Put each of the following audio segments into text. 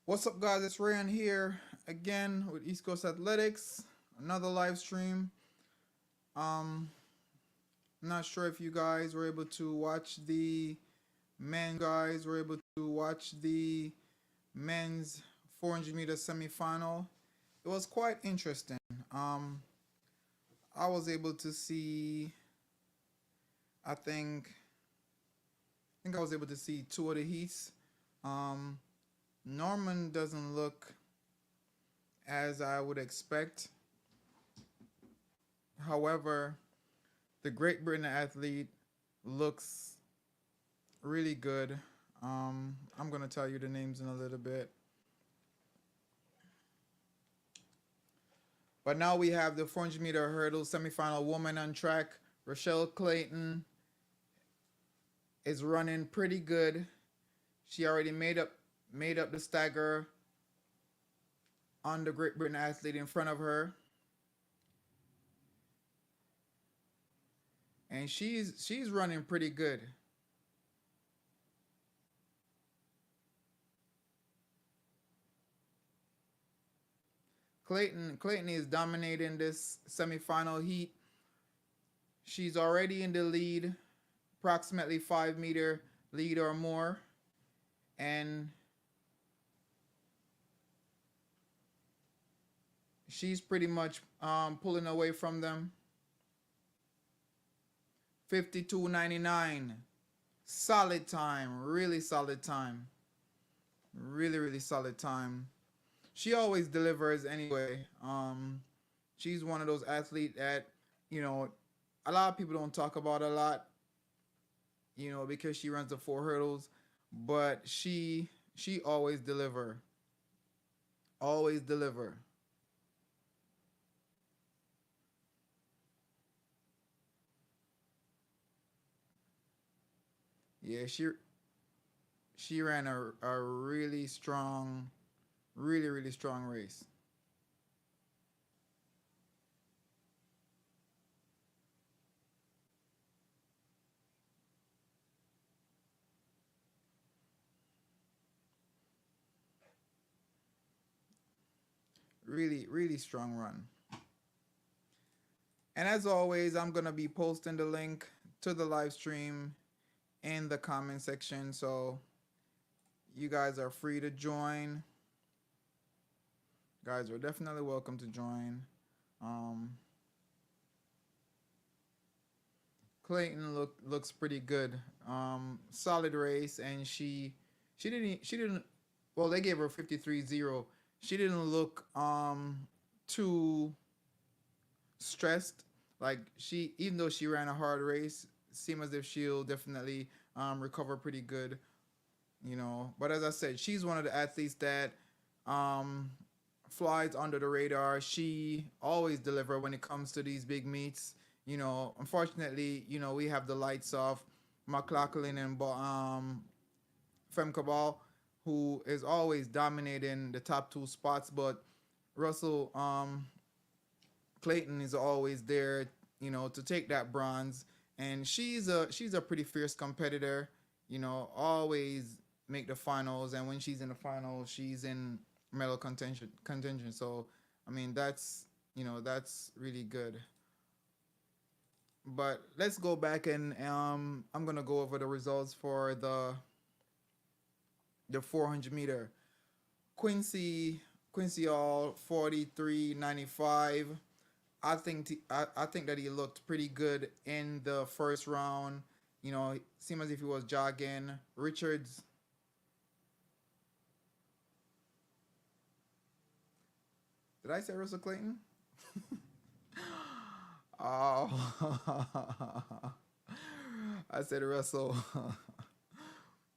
What's up, guys? It's Ryan here again with East Coast Athletics. Another live stream. I'm not sure if you guys were able to watch the men's 400-meter semifinal. It was quite interesting. Um, I was able to see. I think. I think I was able to see two of the heats. Um, Norman doesn't look as I would expect. However, the Great Britain athlete looks really good. I'm gonna tell you the names in a little bit. But now we have the 400-meter hurdle semifinal woman on track. Rochelle Clayton is running pretty good. She already made up the stagger on the Great Britain athlete in front of her, and she's running pretty good. Clayton is dominating this semifinal heat. She's already in the lead, approximately 5 meter lead or more, and she's pretty much pulling away from them. 52.99, solid time, really solid time, really solid time. She always delivers anyway. She's one of those athletes that you know a lot of people don't talk about a lot, because she runs the four hurdles, but she always deliver. Yeah, she ran a really strong, really strong race. Really strong run. And as always, I'm gonna be posting the link to the live stream in the comment section, so you guys are free to join. Guys are definitely welcome to join. Um, Clayton looks pretty good. Solid race, and she didn't. Well, they gave her 53-0. She didn't look too stressed. Like, she, even though she ran a hard race, seemed as if she'll definitely recover pretty good. But as I said, she's one of the athletes that um, flies under the radar. She always deliver when it comes to these big meets. Unfortunately, we have the lights off. McLaughlin and Femcabal, who is always dominating the top two spots, but Russell Clayton is always there, to take that bronze. And she's a pretty fierce competitor. Always make the finals, and when she's in the finals, she's in medal contention. So, I mean, that's really good. But let's go back, and I'm gonna go over the results for the 400 meter. Quincy all 43.95. I think that he looked pretty good in the first round. It seemed as if he was jogging. Richards, did I say Russell Clayton? Oh, I said Russell.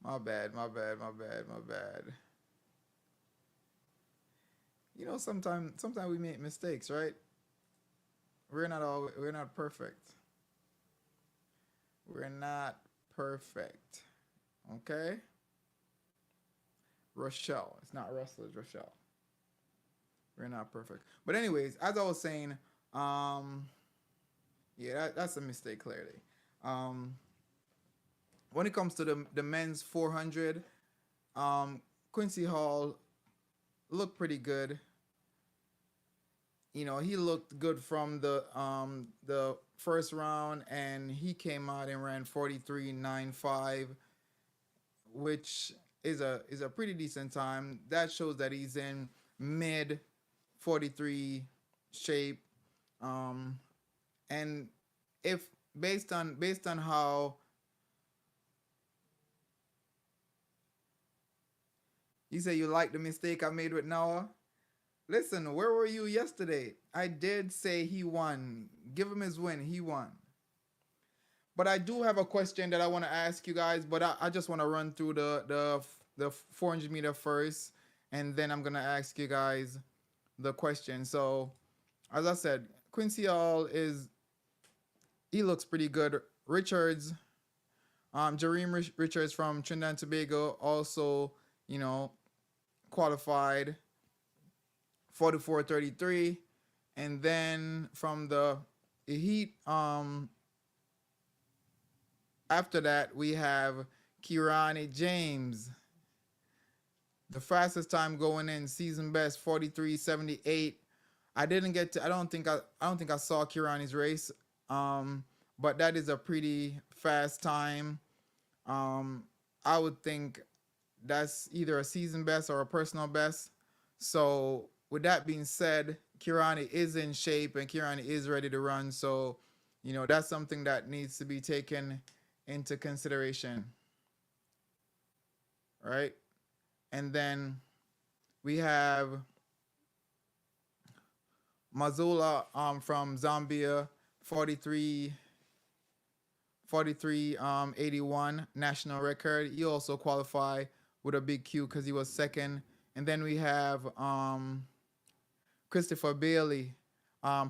My bad, my bad, my bad, my bad. Sometimes we make mistakes, right? We're not perfect. We're not perfect. Okay? Rochelle. It's not Russell, it's Rochelle. We're not perfect. But anyways, as I was saying, um, yeah, that's a mistake clearly. Um, when it comes to the men's 400, um, Quincy Hall looked pretty good. He looked good from the first round, and he came out and ran 43.95, which is a pretty decent time. That shows that he's in mid 43 shape. Um, and if based on how you say you like the mistake I made with Noah, listen, where were you yesterday? I did say he won. Give him his win. He won. But I do have a question that I want to ask you guys. But I just want to run through the 400 meter first, and then I'm gonna ask you guys the question. So, as I said, Quincy Hall he looks pretty good. Richards from Trinidad and Tobago also, you know, qualified 44.33, and then from the heat, after that we have Kirani James, the fastest time going in, season best 43.78. I didn't get to. I don't think I saw Kirani's race. But that is a pretty fast time. I would think that's either a season best or a personal best. So with that being said, Kirani is in shape and Kirani is ready to run. So, that's something that needs to be taken into consideration, right? And then we have Mazula from Zambia, 81 national record. He also qualified with a big Q because he was second. And then we have Christopher Bailey,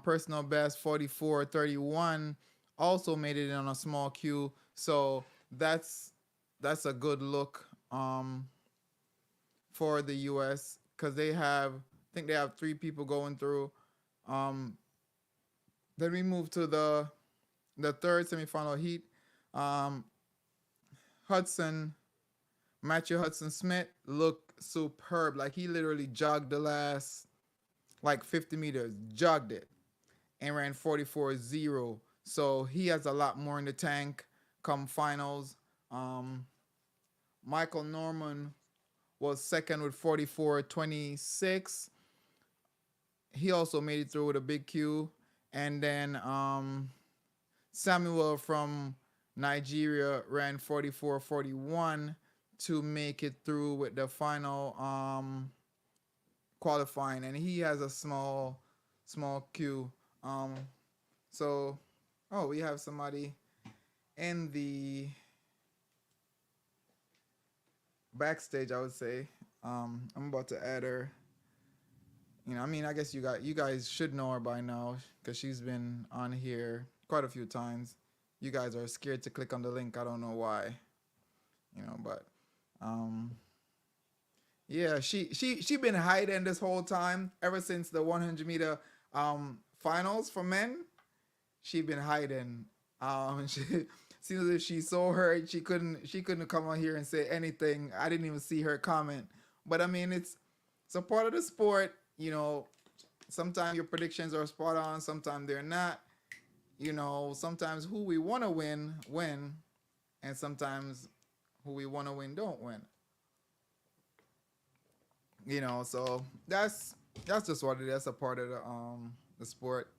personal best 44.31, also made it on a small Q. So that's a good look for the US, because I think they have 3 people going through. Then we move to the third semifinal heat. Matthew Hudson Smith looked superb. Like, he literally jogged the last 50 meters, jogged it, and ran 44.0. So he has a lot more in the tank come finals. Michael Norman was second with 44.26. He also made it through with a big Q. And then Samuel from Nigeria ran 44.41 to make it through with the final qualifying, and he has a small Q. So we have somebody in the backstage, I would say. I'm about to add her. I guess you guys should know her by now because she's been on here quite a few times. You guys are scared to click on the link. I don't know why. But yeah, she been hiding this whole time ever since the 100-meter finals for men. She been hiding. She seems as if she's so hurt she couldn't come on here and say anything. I didn't even see her comment. But it's a part of the sport. Sometimes your predictions are spot on, sometimes they're not. Sometimes who we want to win, and sometimes who we want to win don't win. So that's just what it is. That's a part of the sport.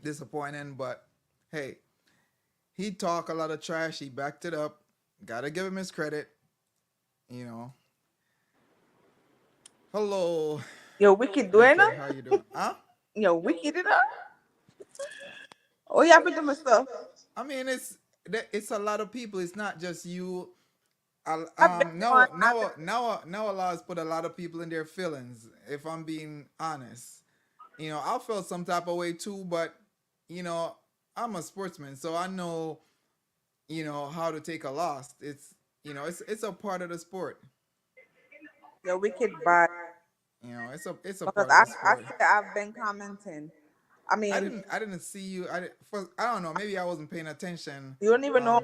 Disappointing, but hey, he talked a lot of trash. He backed it up. Gotta give him his credit. Hello. Yo, Wicked doing Okay, how you doing? Huh? Yo, Wicked it up. Oh, yeah, for doing stuff. It's a lot of people. It's not just you. I've been on. Noah has put a lot of people in their feelings. If I'm being honest, I felt some type of way too. But I'm a sportsman, so I know how to take a loss. It's a part of the sport. Yo, Wicked bad. It's a Because part of the sport. I've been commenting. I mean, I didn't see you. I don't know. Maybe I wasn't paying attention. you don't even know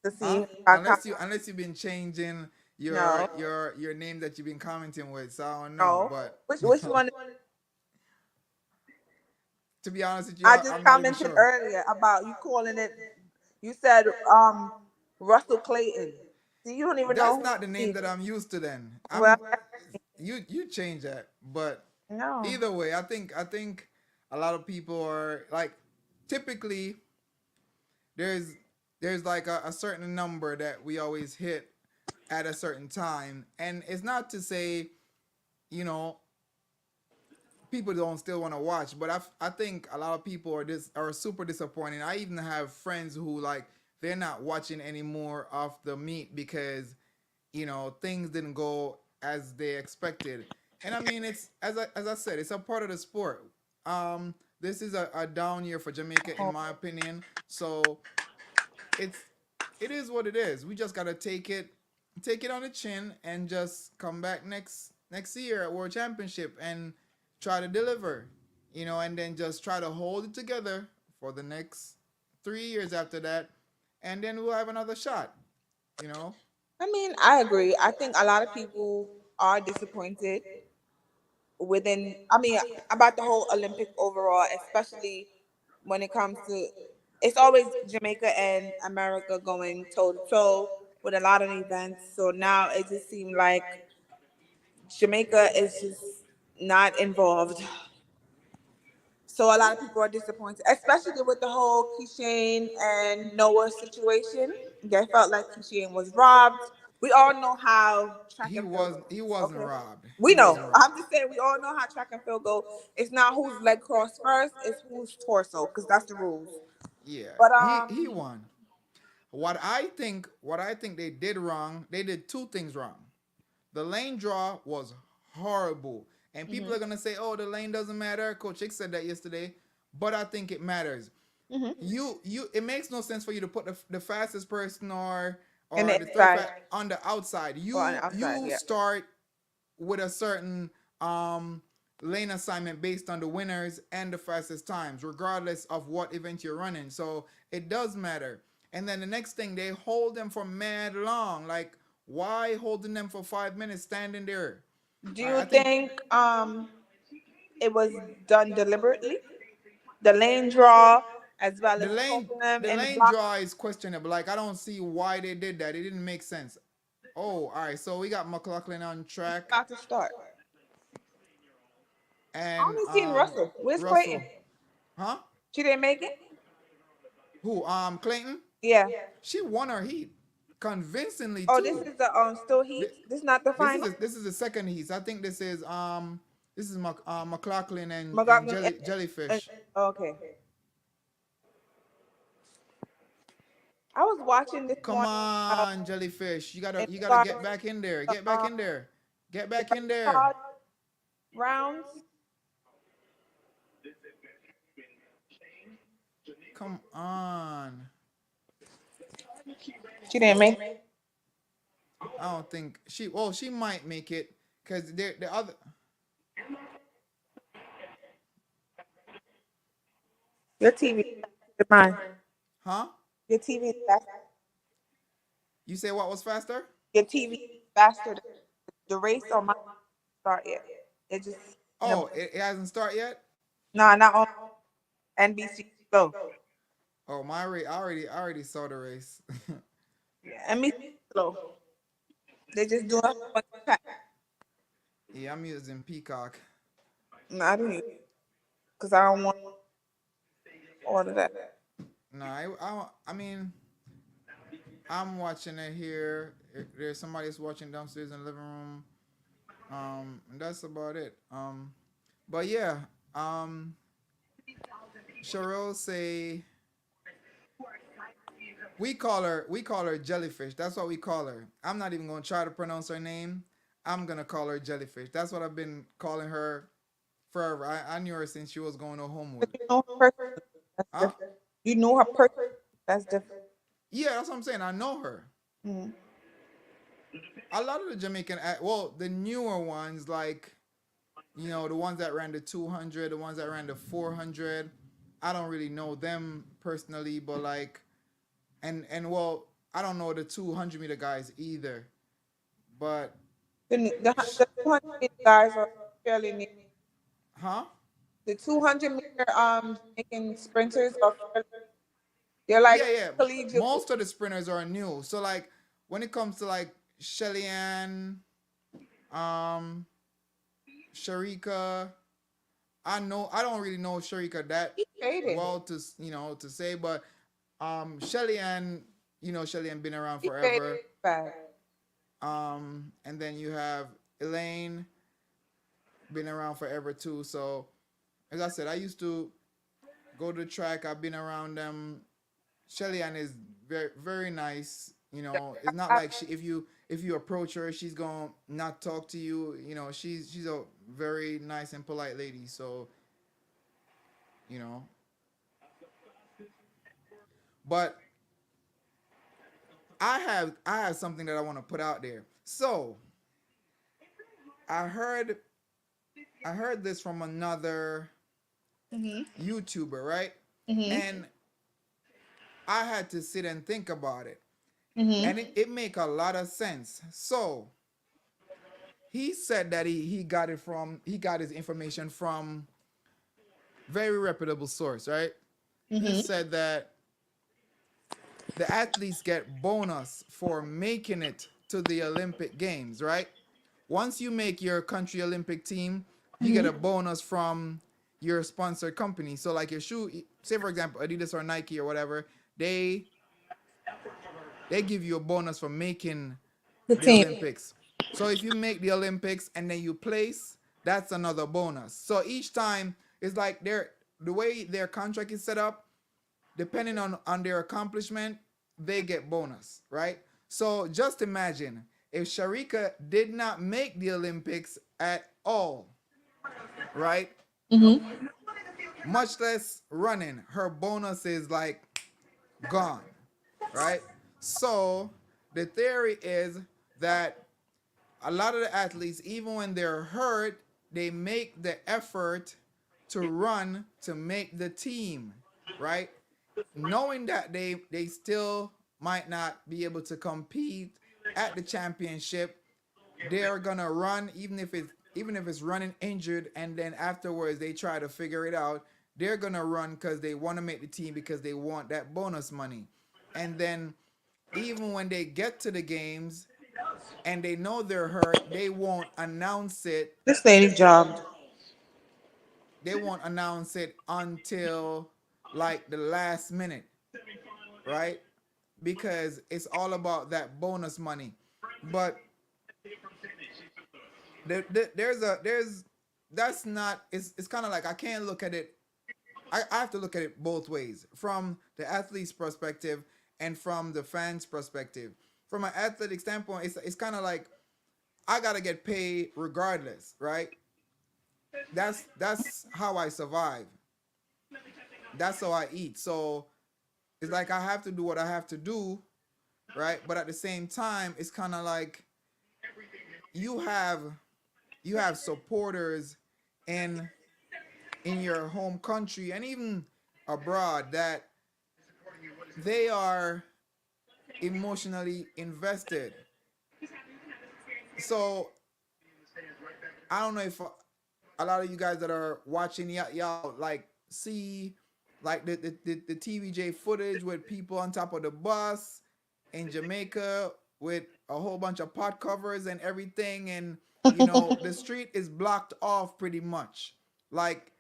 to see Huh? our Unless you've been changing No, your name that you've been commenting with. So I don't know, no. but Which one? to be honest with you, I I'm just not even commented sure. earlier about you calling it. You said Russell Clayton. See, you don't even know That's who not the name he is. that I'm used to. Then Well, you change that, but no. either way, I think a lot of people are like typically there's there's like a certain number that we always hit at a certain time, and it's not to say you know people don't still want to watch, but I think a lot of people are super disappointed. I even have friends who like they're not watching anymore of the meet because things didn't go as they expected. And I mean, it's as I said, it's a part of the sport. This is a down year for Jamaica, in my opinion. So it's it is what it is. We just gotta take it on the chin, and just come back next year at World Championship and try to deliver. And then just try to hold it together for the next 3 years after that, and then we'll have another shot. You know. I mean, I agree. I think a lot of people are disappointed within. I mean, about the whole Olympic overall, especially when it comes to. It's always Jamaica and America going toe to toe with a lot of events. So now it just seemed like Jamaica is just not involved. So a lot of people are disappointed, especially with the whole Keishane and Noah situation. They felt like Keishane was robbed. We all know how track He and field was goes. he wasn't Okay, robbed. we He know. wasn't robbed. I'm just saying we all know how track and field go. It's not whose leg cross first; it's whose torso, because that's the rules. Yeah, But he won. What I think they did wrong. They did two things wrong. The lane draw was horrible, and people mhm, are gonna say, "Oh, the lane doesn't matter." Coach Hick said that yesterday, but I think it matters. mhm. It makes no sense for you to put the fastest person And or the the third inside on the outside. or on the outside, You yeah. start with a certain um, lane assignment based on the winners and the fastest times, regardless of what event you're running. So it does matter. And then the next thing, they hold them for mad long. Like, why holding them for 5 minutes standing there? Do I you think think it was done deliberately? The lane draw, as well the as lane holding them the in the lane block. draw is questionable. Like, I don't see why they did that. It didn't make sense. Oh, all right. So we got McLaughlin on track About to start. I and only seen Russell. Where's Clayton? Russell. Huh? She didn't make it. Who? Clayton. Yeah. She won her heat convincingly Oh, this too. is the still heat. Th- This is not the This is final. the second heat. I think this is McLaughlin and McLaughlin. And- Jellyfish. okay. I was watching this Come morning. on, Jellyfish. You gotta In you the gotta start, get back in there. the, Get back in there. Get the back in red there. card rounds. Come on. She didn't make it. I don't think she. Well, she might make it because the other. Your TV is faster than mine. Huh? Your TV is faster. You say what was faster? Your TV is faster than the race on my start yet. It just Oh, it hasn't started yet. nah, not on NBC slow. Oh, I already saw the race. Yeah, NBC slow. They just doing a bunch of track. Yeah, I'm using Peacock. No, I don't use because I don't want all of that. No, I mean, I'm watching it here. There's somebody's watching downstairs in the living room. And that's about it. But yeah, um, Cheryl say we call her Jellyfish. That's what we call her. I'm not even gonna try to pronounce her name. I'm gonna call her Jellyfish. That's what I've been calling her forever. I knew her since she was going to But Homewood. you know her person. That's Huh? different. You know her person. That's different. Yeah, that's what I'm saying. I know her. Mm. A lot of the well, the newer ones, like the ones that ran the 200, the ones that ran the 400. I don't really know them personally, but like, and well, I don't know the 200-meter guys either. But The 200 guys are fairly new. huh? The 200-meter Jamaican sprinters are fairly, they're like Yeah, yeah. collegiate. Most of the sprinters are new. So like when it comes to like Shelly Ann, um, Sharika, I don't really know Sharika that He faded. well to to say, but Shelly Ann, Shelly Ann been around He faded forever. bad. And then you have Elaine, been around forever too. So as I said, I used to go to the track. I've been around them. Shelly Ann is very very nice. It's not like if you approach her, she's gonna not talk to you. She's a very nice and polite lady. So you know, but I have something that I want to put out there. So I heard I heard this from another Mhm. YouTuber, right? Mhm. And I had to sit and think about it. Mhm. And it make a lot of sense. So he said that he got his information from very reputable source, right? He Mhm. said that the athletes get bonus for making it to the Olympic Games, right? Once you make your country Olympic team, you get a Mhm. bonus from your sponsor company. So like your shoe, say for example, Adidas or Nike or whatever, they they give you a bonus for making The the team. Olympics. So if you make the Olympics and then you place, that's another bonus. So each time it's like the way their contract is set up, depending on their accomplishment, they get bonus, right? So just imagine if Sharika did not make the Olympics at all, right? Mhm. Much less running, her bonus is like gone, right? So the theory is that a lot of the athletes, even when they're hurt, they make the effort to run to make the team, right? Knowing that they still might not be able to compete at the championship, they're gonna run even if it's running injured, and then afterwards they try to figure it out. They're gonna run because they want to make the team because they want that bonus money. And then even when they get to the games and they know they're hurt, This lady jogged. they won't announce it until like the last minute, right? Because it's all about that bonus money. But there's that's not it's kind of like I can't look at it. I have to look at it both ways, from the athlete's perspective and from the fans perspective. From an athletic standpoint, it's kind of like I gotta get paid regardless, right? That's how I survive. That's how I eat. So it's like I have to do what I have to do, right? But at the same time, it's kind of like you have you have supporters in in your home country and even abroad that they are emotionally invested. So I don't know if a lot of you guys that are watching, y'all like see like the TVJ footage with people on top of the bus in Jamaica with a whole bunch of pot covers and everything, and the street is blocked off pretty much. Like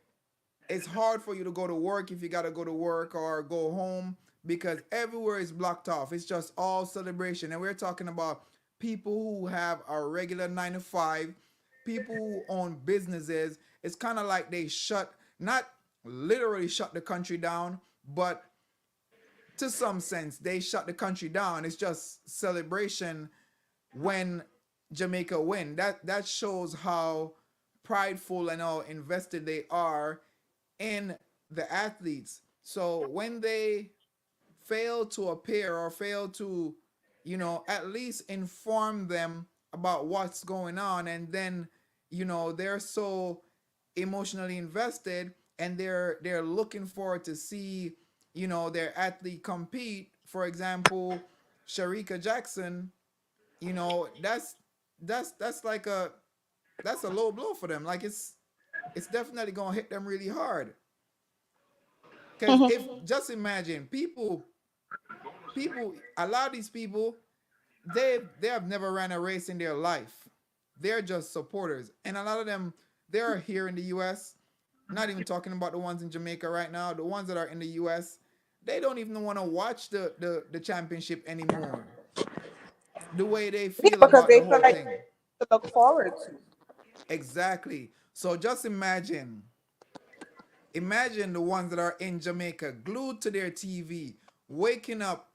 it's hard for you to go to work if you got to go to work or go home because everywhere is blocked off. It's just all celebration. And we're talking about people who have a regular 9 to 5, people who own businesses. It's kind of like they not literally shut the country down, but to some sense, they shut the country down. It's just celebration when Jamaica win. That shows how prideful and how invested they are in the athletes. So when they fail to appear or fail to, at least inform them about what's going on, and then, they're so emotionally invested and they're looking forward to see, their athlete compete. For example, Sharika Jackson, that's that's like a low blow for them. Like it's definitely gonna hit them really hard. Because if just imagine people, a lot of these people, they have never ran a race in their life. They're just supporters, and a lot of them they're here in the U.S. Not even talking about the ones in Jamaica right now. The ones that are in the U.S. They don't even want to watch the championship anymore. The way they Yeah, feel because about they the feel whole like thing. to look forward to. Exactly. So just imagine the ones that are in Jamaica, glued to their TV, waking up.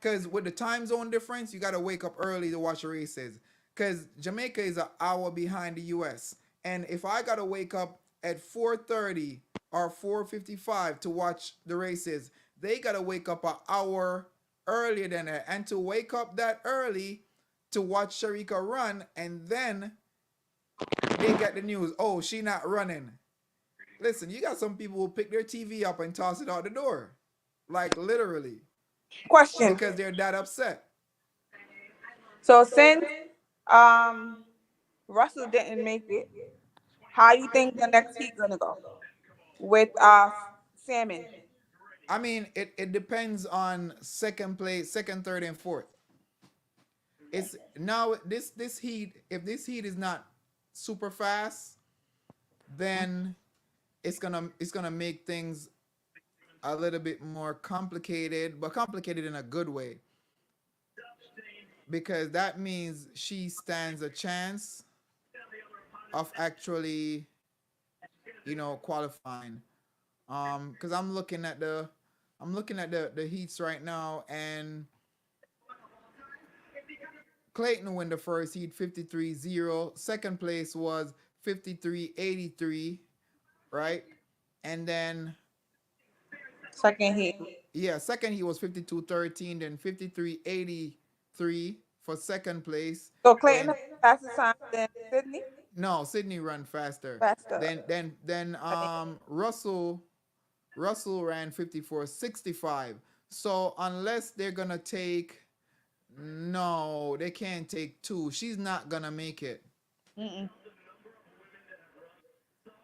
Because with the time zone difference, you got to wake up early to watch the races. Because Jamaica is an hour behind the US. And if I got to wake up at 4:30 or 4:55 to watch the races, they got to wake up an hour earlier than that. And to wake up that early to watch Sharika run, and then they get the news, oh, she not running. Listen, you got some people who pick their TV up and toss it out the door. Like literally. Question. Because they're that upset. So since um Russell didn't make it, how you think the next heat gonna go with Salmon? I mean, it depends on second place, second, third, and fourth. It's now this heat. If this heat is not super fast, then it's gonna make things a little bit more complicated, but complicated in a good way, because that means she stands a chance of actually, qualifying. Because I'm looking at the heats right now, and Clayton won the first heat 53-0. Second place was 53-83, right? And then Second heat. yeah, second heat was 52-13, then 53-83 for second place. So Clayton And has faster time than Sydney. no, Sydney run faster. Faster. Then Russell ran 54-65. So unless they're gonna take, no, they can't take two. She's not gonna make it. Mm-mm.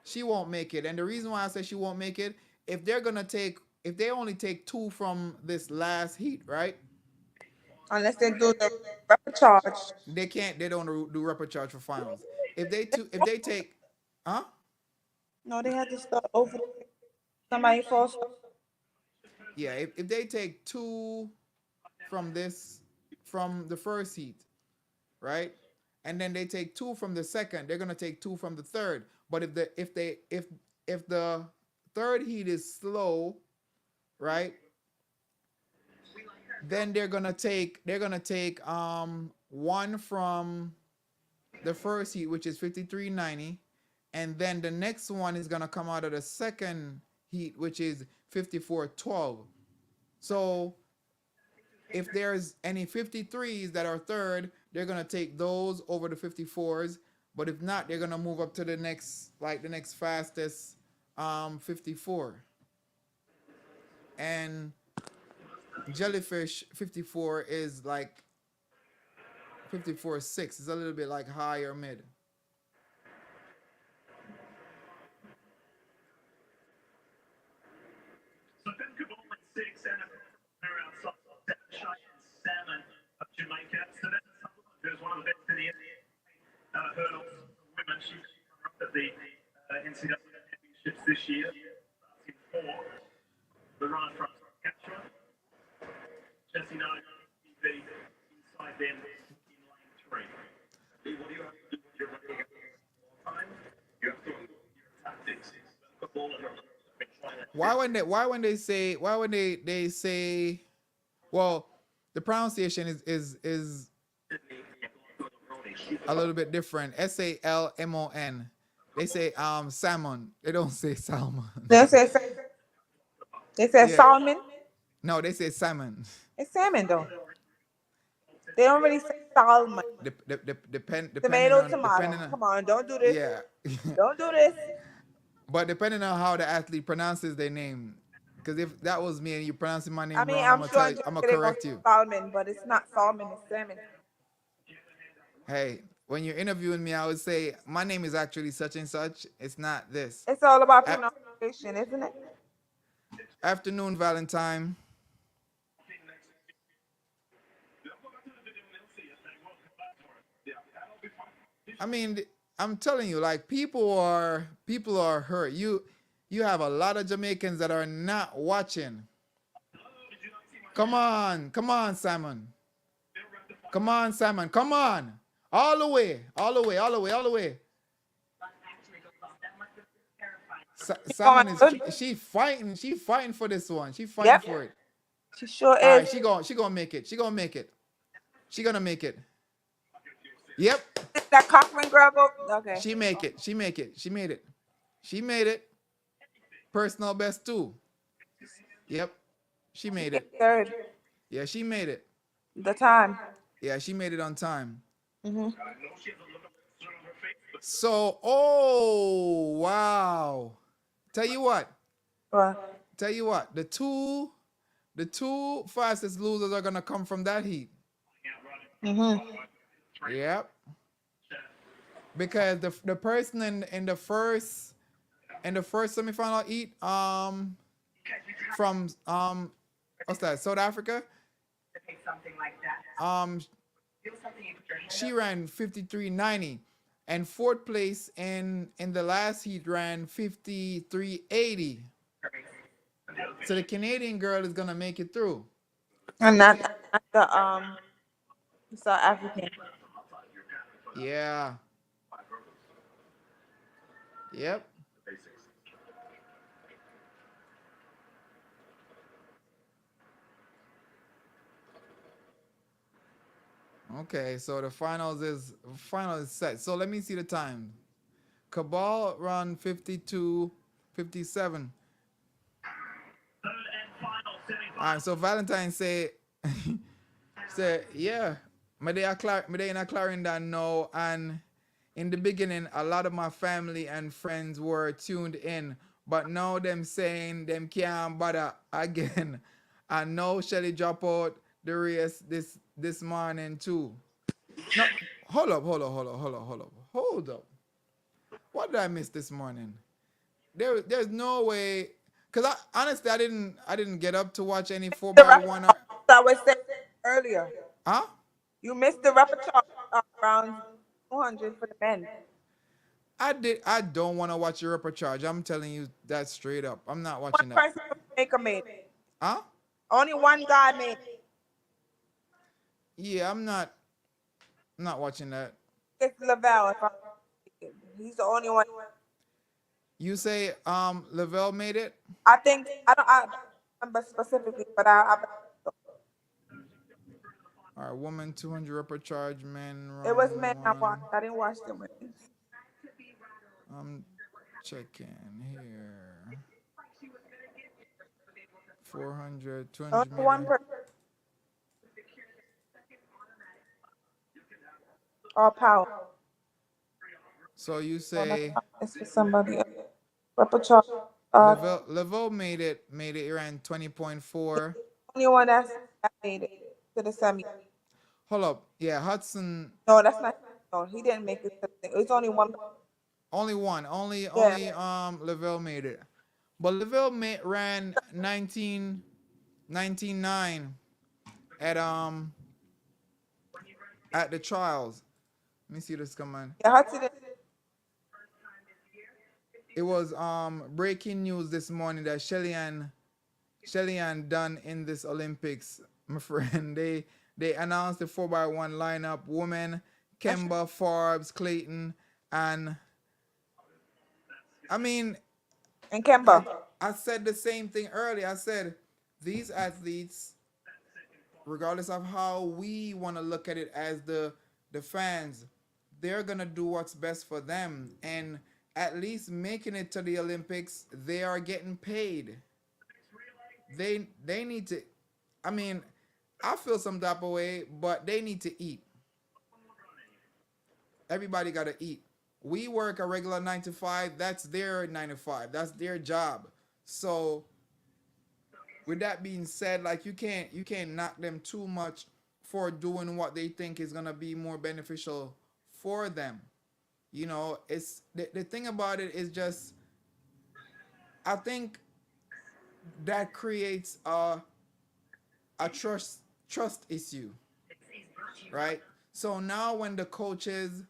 She won't make it. And the reason why I say she won't make it, if they only take two from this last heat, right? Unless they do the rapid charge. They don't do repechage for finals. If they take, huh? No, they had to start over. Somebody falls. Yeah, if they take two from this, from the first heat, right? And then they take two from the second, they're gonna take two from the third. But if the third heat is slow, right? Then they're gonna take one from the first heat, which is 53.90, and then the next one is gonna come out of the second heat, which is 54.12. So if there's any 53s that are third, they're gonna take those over the 54s. But if not, they're gonna move up to the next fastest 54. And Jellyfish 54 is like 54.6. It's a little bit like high or mid. Why when they say well, the pronunciation is a little bit different. Salmon. They say salmon. They don't say salmon. They say Yeah. salmon. No, they say salmon. It's salmon though. They don't really say salmon. Depending Tomato, on tomato. Come on, don't do this. yeah. Don't do this. But depending on how the athlete pronounces their name, because if that was me and you pronouncing my I name mean, wrong, I'm sure in I'm Jamaica gonna they gonna correct say you. salmon, but it's not salmon, it's salmon. Hey, when you're interviewing me, I would say my name is actually such and such. It's not this. It's all about A- pronunciation, isn't it? Afternoon, Valentine. I mean, I'm telling you, like people are hurt. You have a lot of Jamaicans that are not watching. Come on, Simon. Come on, Simon. Come on. All the way, all the way, all the way, all the way. She's going Simon is good. she fighting. She fighting for this one. She fighting Yep, for it. she sure All is. right, she gonna make it. She gonna make it. She gonna make it. Yep. That Cochran girl go. Okay. She make it. She make it. She made it. She made it. Personal best too. Yep. She She made came it. third. Yeah, she made it. The time. Yeah, she made it on time. Mm-hmm. So, oh wow. Tell you what. Well, Tell you what. The two fastest losers are gonna come from that heat. mm-hmm. Yep. Because the person in the first semifinal heat from what's that, South Africa, um she ran 53.90, and fourth place in the last heat ran 53.80. So the Canadian girl is gonna make it through. And not the South African. Yeah. Yep. Okay, so the final is set. So let me see the time. Cabal run 52:57. All right, so Valentine say yeah, me they in a Clarendon now, and in the beginning a lot of my family and friends were tuned in, but now them saying them can't bother again. And now Shelly drop out the race this morning too. No, hold up. What did I miss this morning? There's no way, cause honestly I didn't get up to watch any four The by repertoire one. I was saying earlier. Huh? You missed the repertoire round 200 for the men. I don't want to watch Europa Charge. I'm telling you that straight up. I'm not One watching that. person from Jamaica made it. Huh? Only one guy made it. Yeah, I'm not watching that. It's Lavelle. If I'm mistaken. He's the only one. You say Lavelle made it? I think I don't remember specifically, but All right, woman 200 Europa Charge, men it was run men I watched. one. I didn't watch the women. I'm checking here. 400, Only 200 one meter. person. All power. So you No, that's say not. It's for somebody else. Repertoire. Lavelle made it. He ran 20.4. Only one that made it to the semi. Hold up. Yeah, Hudson. No, that's not. No, he didn't make it. It's only one. Only one. Yeah. Only Lavelle made it. But Lavelle ran 19.9 at the trials. Let me see this come on. Yeah, Hudson. It was breaking news this morning that Shelly-Ann done in this Olympics, my friend. They announced the 4x1 lineup: women, Kemba, Forbes, Clayton, and I mean, And Kemba. I said the same thing earlier. I said these athletes, regardless of how we want to look at it as the fans, they're gonna do what's best for them, and at least making it to the Olympics, they are getting paid. They need to. I mean, I feel some type of way, but they need to eat. Everybody gotta eat. We work a regular 9 to 5. That's their 9 to 5. That's their job. So with that being said, like you can't knock them too much for doing what they think is gonna be more beneficial for them. It's the thing about it is just I think that creates a trust issue, right? So now when the coaches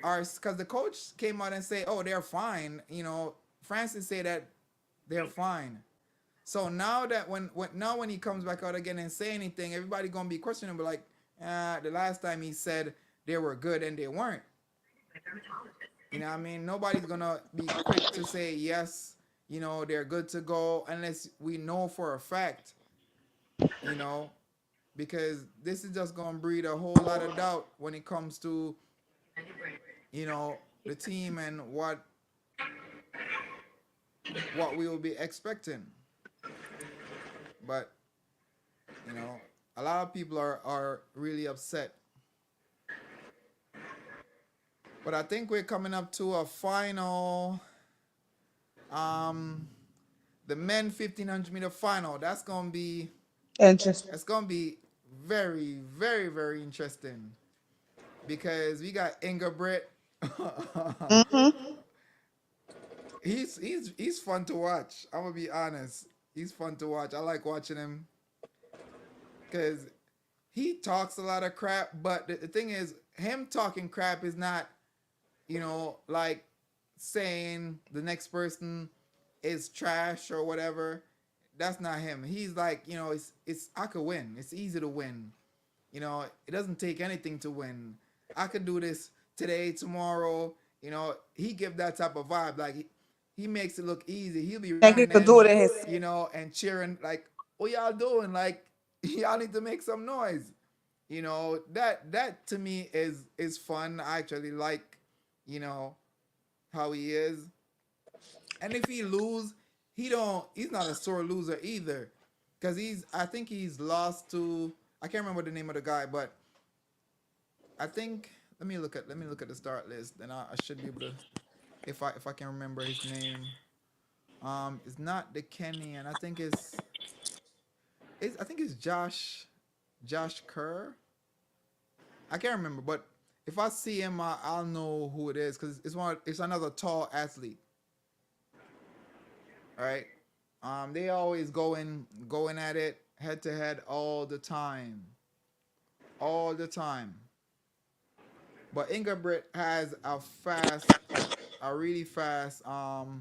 are, because the coach came out and say, oh, they're fine. Francis say that they're fine. So now that when he comes back out again and say anything, everybody gonna be questioning, but like, the last time he said they were good and they weren't. What I mean? Nobody's gonna be quick to say yes. They're good to go unless we know for a fact. You know, because this is just gonna breed a whole lot of doubt when it comes to the team and what we will be expecting. But you know, a lot of people are really upset. But I think we're coming up to a final. Um, the men 1500-meter final. Interesting. That's gonna be very, very, very interesting because we got Ingerbrit. Mm-hmm. He's fun to watch. I'm gonna be honest. He's fun to watch. I like watching him because he talks a lot of crap. But the thing is, him talking crap is not, like saying the next person is trash or whatever. That's not him. He's like, it's I could win. It's easy to win. It doesn't take anything to win. I could do this today, tomorrow. He give that type of vibe. Like he makes it look easy. He'll be Like you could do running, it in his. and cheering like, "What y'all doing?" Like y'all need to make some noise. That to me is fun. I actually like, you know, how he is. And if he lose, he's not a sore loser either. Cause I think he's lost to, I can't remember the name of the guy, but I think let me look at the start list, and I should be able to, if I can remember his name. It's not the Kenyan. I think it's Josh Kerr. I can't remember, but if I see him, I'll know who it is because it's another tall athlete. All right. They always going at it head to head all the time. But Ingerbrit has a really fast PR.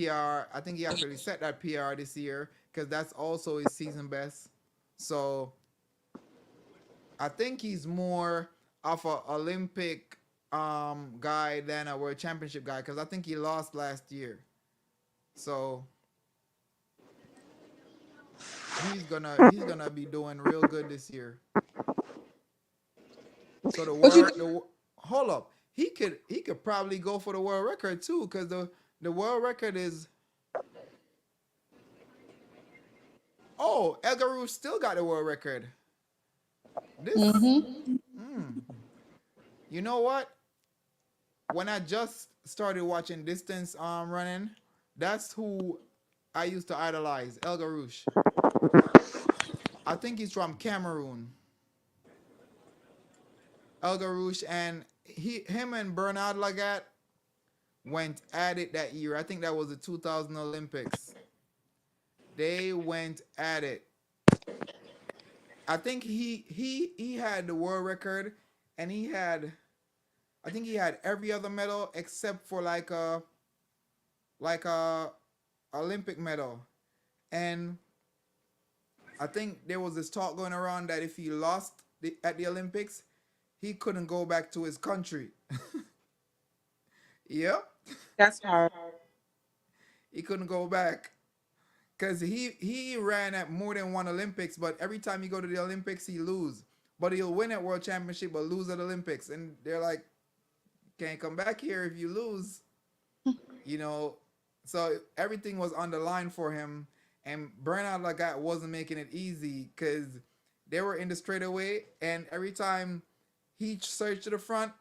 I think he actually set that PR this year because that's also his season best. So I think he's more of a Olympic guy than a World Championship guy because I think he lost last year. So he's gonna be doing real good this year. So But you, hold up, he could probably go for the world record too because the world record is, oh, Elgaru still got the world record. This, mm-hmm. you know what? When I just started watching distance running, that's who I used to idolize, El Garouche. I think he's from Cameroon. El Garouche, and him and Bernard Lagat went at it that year. I think that was the 2000 Olympics. They went at it. I think he had the world record, and I think he had every other medal except for like a Olympic medal. And I think there was this talk going around that if he lost at the Olympics, he couldn't go back to his country. Yep, That's hard. he couldn't go back because he ran at more than one Olympics, but every time he go to the Olympics, he lose. But he'll win at World Championship, but lose at Olympics, and they're like, can't come back here if you lose. You know, so everything was on the line for him, and Bernard Lagat wasn't making it easy because they were in the straightaway, and every time he surged to the front,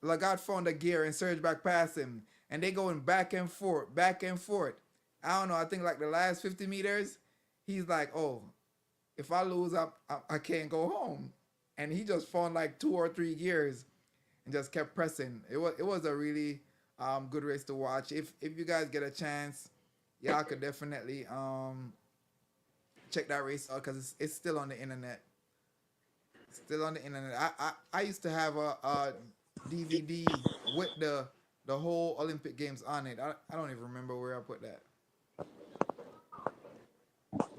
Lagat found a gear and surged back past him, and they going back and forth, back and forth. I don't know. I think like the last 50 meters, he's like, "Oh, if I lose, I can't go home," and he just found like 2 or 3 gears and just kept pressing. It was a really good race to watch. If you guys get a chance, y'all could definitely check that race out because it's still on the internet. Still on the internet. I used to have a DVD with the whole Olympic Games on it. I don't even remember where I put that.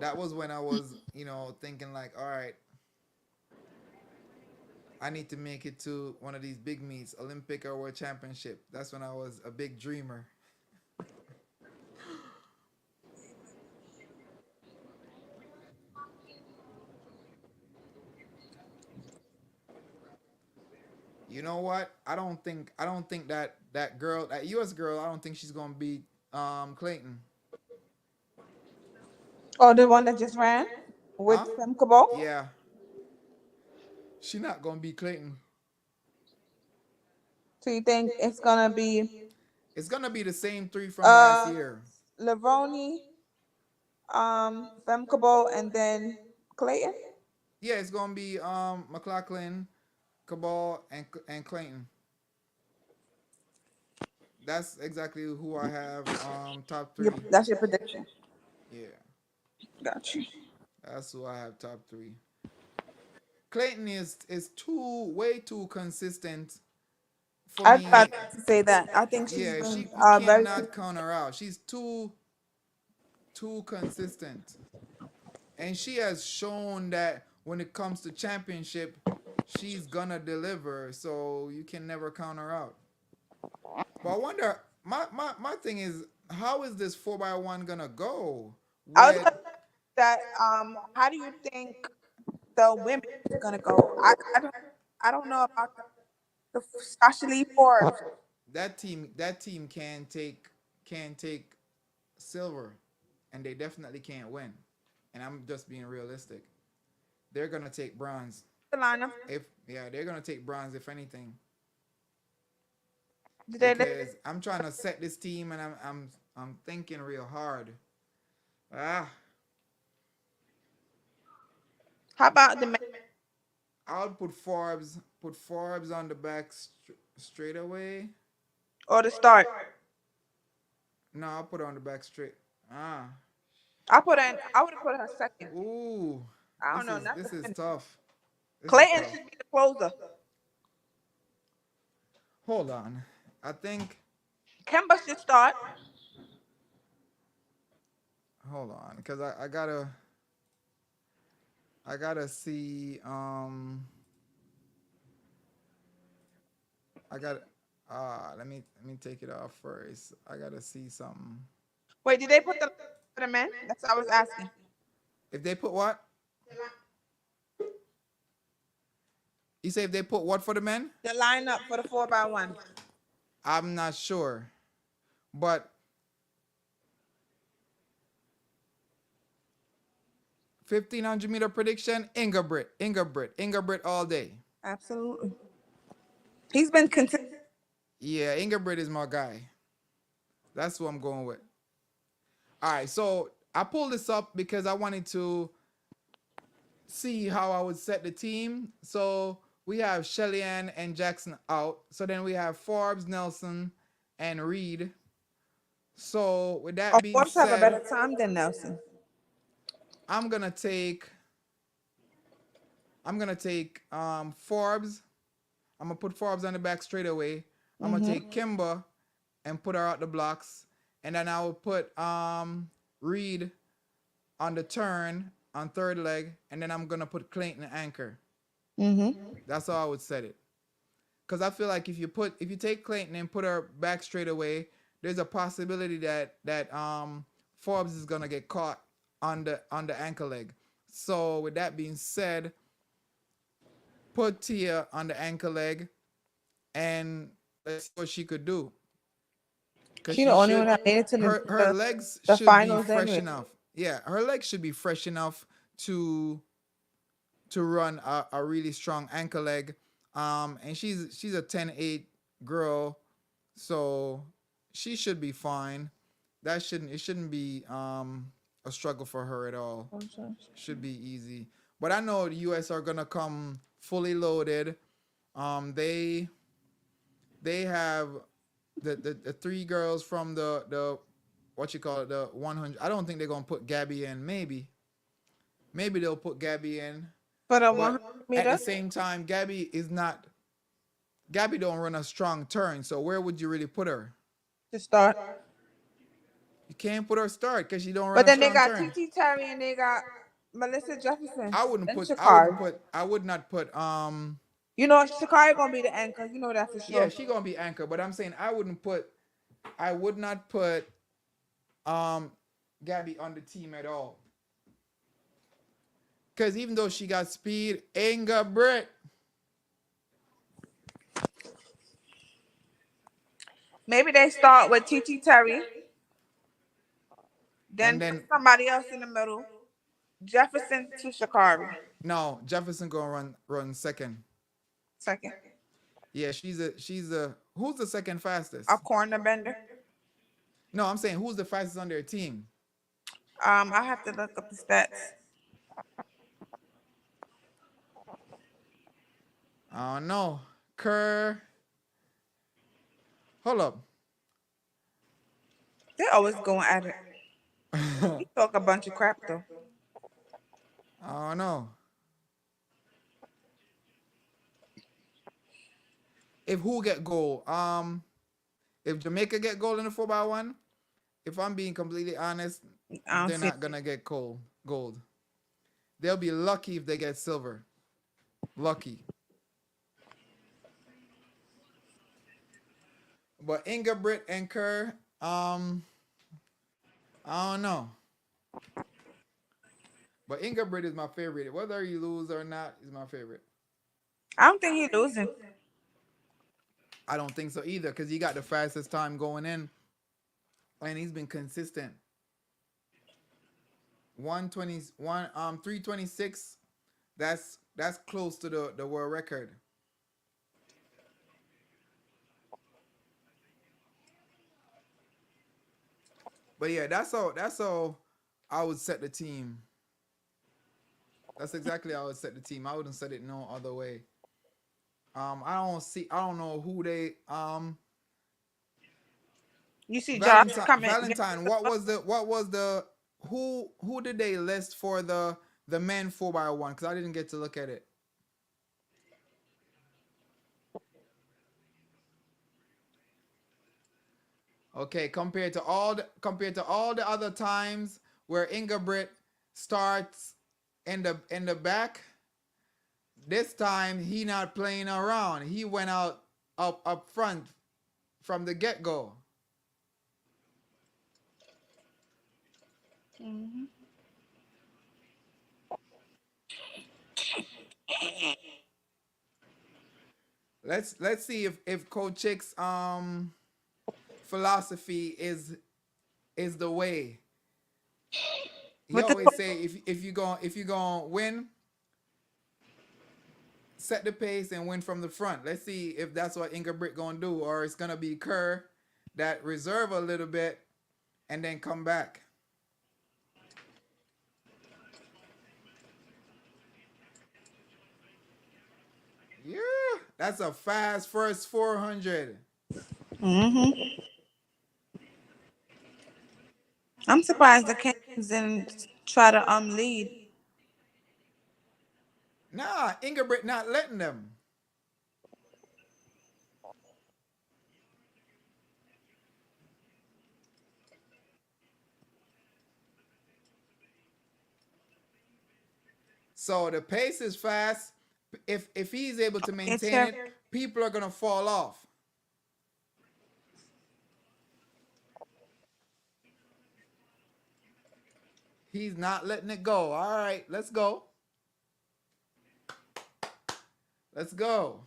That was when I was, thinking like, all right, I need to make it to one of these big meets, Olympic or World Championship. That's when I was a big dreamer. You know what? I don't think that girl, that US girl, I don't think she's gonna beat Clayton. Or the one that just ran with Huh? Femcabo. Yeah. She not gonna beat Clayton. So you think it's gonna be It's gonna be the same three from last uh year. Lavroni, Femcabo, and then Clayton? Yeah, it's gonna be McLaughlin, Cabal, and Clayton. That's exactly who I have top three. That's your prediction. Yeah, Got you. that's who I have top three. Clayton is too way too consistent for I was about me. to say that. I think she's Yeah, been you very. cannot count her out. She's too consistent, and she has shown that when it comes to championship, she's gonna deliver. So you can never count her out. But I wonder, my thing is, how is this 4x1 gonna go I was with about to say that. How do you think the women are gonna go? I don't know about the especially Forbes. that team? That team can take silver, and they definitely can't win. And I'm just being realistic. They're gonna take bronze. The lineup. If yeah, they're gonna take bronze if anything, Did they? because I'm trying to set this team, and I'm thinking real hard. Ah, How about the men I'll put Forbes on the back straight away. or the start? No, I'll put her on the back straight. Ah, I would have put her second. ooh, I don't this know. is Not the this is finish. tough. This is Clayton tough. should be the closer. Hold on. I think. Kemba should start. Hold on, because I gotta see. I got. Let me take it off first. I gotta see something. Wait, did they put the for the men? That's what I was asking. If they put what? You say if they put what for the men? The lineup for the 4x1. I'm not sure, but 1500 meter prediction. Ingerbrit all day. Absolutely. He's been consistent. Yeah, Ingerbrit is my guy. That's who I'm going with. All right, so I pulled this up because I wanted to see how I would set the team. So we have Shelly-Ann and Jackson out. So then we have Forbes, Nelson, and Reed. So with that Oh, being Forbes have a better said, time than Nelson. I'm gonna take Forbes. I'm gonna put Forbes on the back straight away. I'm gonna take Kimba and put her out the blocks, and then I will put Reed on the turn on third leg, and then I'm gonna put Clayton anchor. That's how I would set it. Cause I feel like if you take Clayton and put her back straight away, there's a possibility that Forbes is gonna get caught on the ankle leg. So with that being said, put Tia on the ankle leg, and let's see what she could do. Cause She the only one that made it to her legs the should be finals fresh anyway. enough. Yeah, her legs should be fresh enough to run a really strong ankle leg. And she's a 10-8 girl, so she should be fine. It shouldn't be a struggle for her at all. Should be easy. But I know the US are gonna come fully loaded. They have the three girls from the what you call it, the 100. I don't think they're gonna put Gabby in. Maybe they'll put Gabby in, For the but 100 at the meter same time, Gabby is not. Gabby don't run a strong turn, so where would you really put her? to start. You can't put her start because she don't run But a then they strong got turn. TT Terry and they got Melissa Jefferson I wouldn't and put. I wouldn't Shakari. put. I would not put. You know, Shakari gonna be the anchor. You know that for Yeah, sure. she gonna be anchor, but I'm saying I wouldn't put. I would not put um Gabby on the team at all. Because even though she got speed, ain't got Brett. Maybe they start with TT Terry, And then put then somebody else in the middle. Jefferson to Shakari. no, Jefferson gonna run second. Second. Yeah, she's a who's the second A fastest? corner bender. No, I'm saying who's the fastest on their team? I have to look up the stats. I don't know. Kerr. Hold up. They always going at it. You talk a bunch of crap though. I don't know. If who get goal? If Jamaica get gold in the 4x1, if I'm being completely honest, I don't they're see not gonna get gold. They'll be lucky if they get silver. Lucky. But Inga, Britt, and Kerr, I don't know. But Inga Britt is my favorite. Whether you lose or not, is my favorite. I don't think he's losing. I don't think so either, because he got the fastest time going in, and he's been consistent. 326. That's close to the world record. But yeah, that's how I would set the team. That's exactly how I would set the team. I wouldn't set it no other way. I don't know who they You see Josh Valentine coming. Valentine. What was the who did they list for the men 4x1? Because I didn't get to look at it. Okay, compared to all the other times where Inga Britt starts in the back, this time he not playing around. He went out up front from the get go. Mhm. Let's see if Coach Chick's philosophy is the way. He With the always say if you gonna win, set the pace and win from the front. Let's see if that's what Inga Britt gonna do, or it's gonna be Kerr that reserve a little bit and then come back. Yeah, that's a fast first 400. Mhm. I'm surprised the Kings didn't try to lead. Nah, Inga Britt not letting them. So the pace is fast. If he's able to Hey maintain Terry. it, people are gonna fall off. He's not letting it go. All right, let's go. Let's go.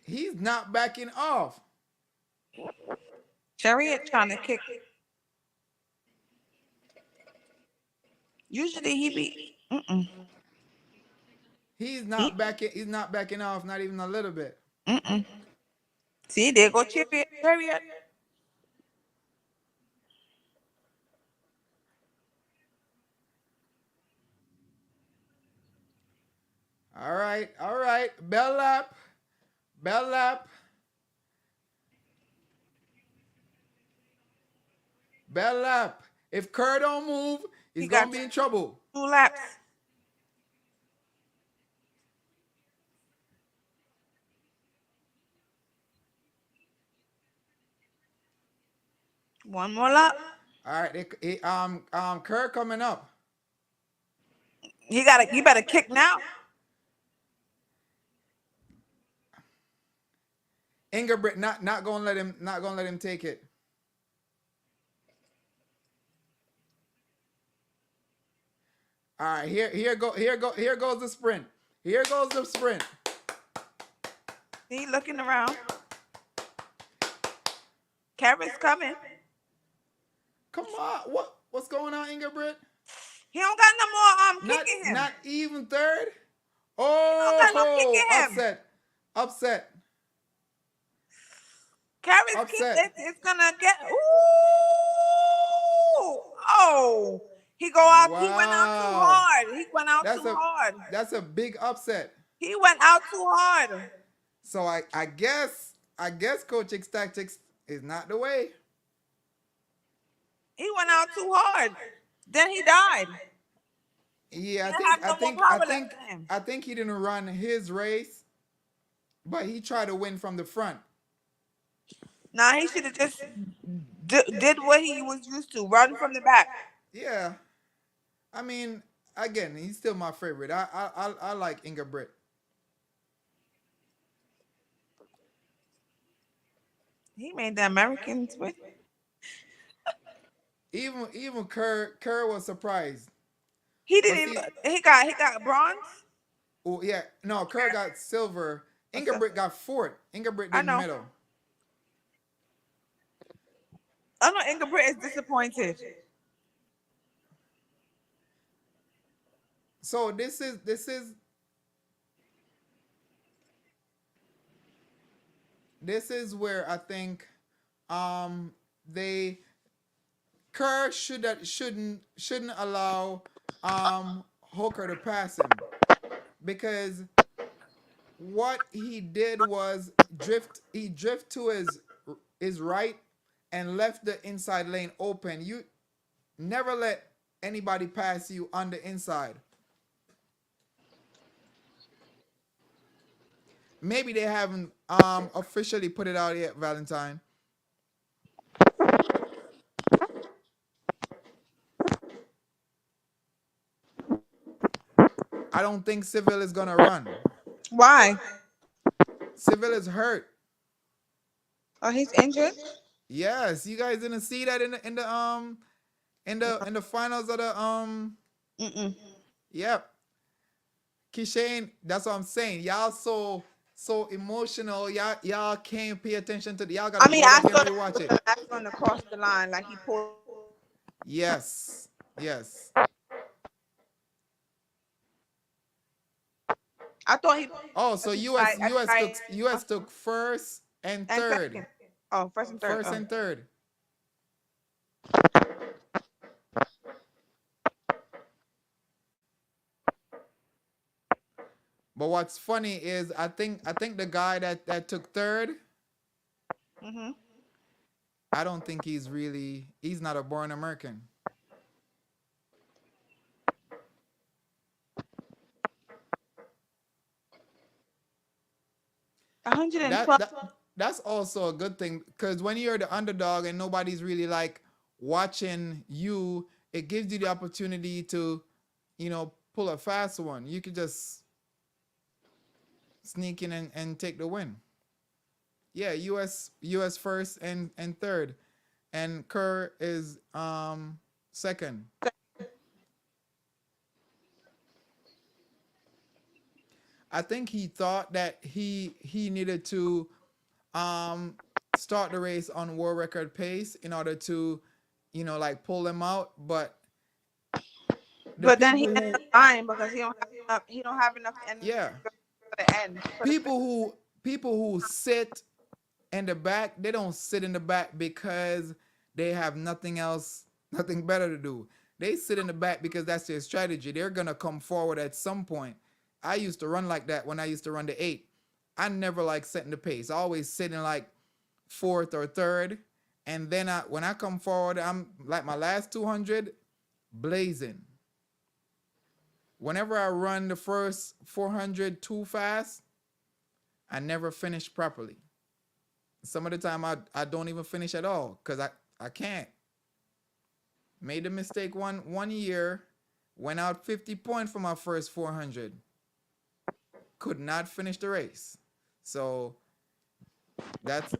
He's not backing off. Chariot trying to kick. Usually he be. Mm-mm. He's He, not backing. He's not backing off. Not even a little bit. mm-mm. See, there go chariot. Chariot. All right, all right. Bell lap, bell lap, bell lap. If Kerr don't move, He he's got gonna be in trouble. 2 laps. One more lap. All right, Kerr coming up. He got to. You better kick now. Ingerbrit not gonna let him take it. All right, here goes the sprint. Here goes the sprint. He looking around. Carrot's coming. Come on, what's going on, Ingerbrit? He don't got no more Not kicking him. not even third. He don't got no Oh, kicking him. upset. Carrot's Upset. kick. It's gonna get. Ooh. Oh. He go out. He went out too Wow. hard. He went out too hard. That's a big upset. He went out too hard. So I guess Coach X Tactics is not the way. He went out too hard. Then he died. Yeah, He have no more power left in him. I think he didn't run his race, but he tried to win from the front. Nah, he should have just did what he was used to, run from the back. Yeah, I mean, again, he's still my favorite. I like Ingerbrit. He made the Americans win. Even Kerr was surprised. He didn't even. He got bronze. Oh yeah, no, Kerr got silver. Ingerbrit got fourth. Ingerbrit did medal. I know Ingerbrit is disappointed. So this is where I think Kerr shouldn't allow Hooker to pass him, because what he did was drift to his right and left the inside lane open. You never let anybody pass you on the inside. Maybe they haven't officially put it out yet, Valentine. I don't think Seville is gonna run. Why? Seville is hurt. Oh, he's injured? Yes, you guys didn't see that in the finals of the Yep. Kishane, that's what I'm saying. Y'all so emotional. Y'all can't pay attention to y'all gotta I saw rewatch it. the last one across the line, like he pulled. Yes. I thought he. Oh, so US took first and third. Second. Oh, first and third. First and third. But what's funny is I think the guy that took third, I don't think he's not a born American. That's also a good thing, because when you're the underdog and nobody's really like watching you, it gives you the opportunity to, pull a fast one. You could just sneak in and take the win. Yeah, US first and third, and Kerr is second. I think he thought that he needed to start the race on world record pace in order to, like pull them out, but then he ended up dying because he don't have enough energy. Yeah. For the end. People who sit in the back, they don't sit in the back because they have nothing else, nothing better to do. They sit in the back because that's their strategy. They're gonna come forward at some point. I used to run like that when I used to run the 8. I never like setting the pace. I always sit in like fourth or third, and then when I come forward, I'm like my last 200 blazing. Whenever I run the first 400 too fast, I never finish properly. Some of the time I don't even finish at all because I can't. Made a mistake one year, went out 50 points for my first 400. Could not finish the race. So that's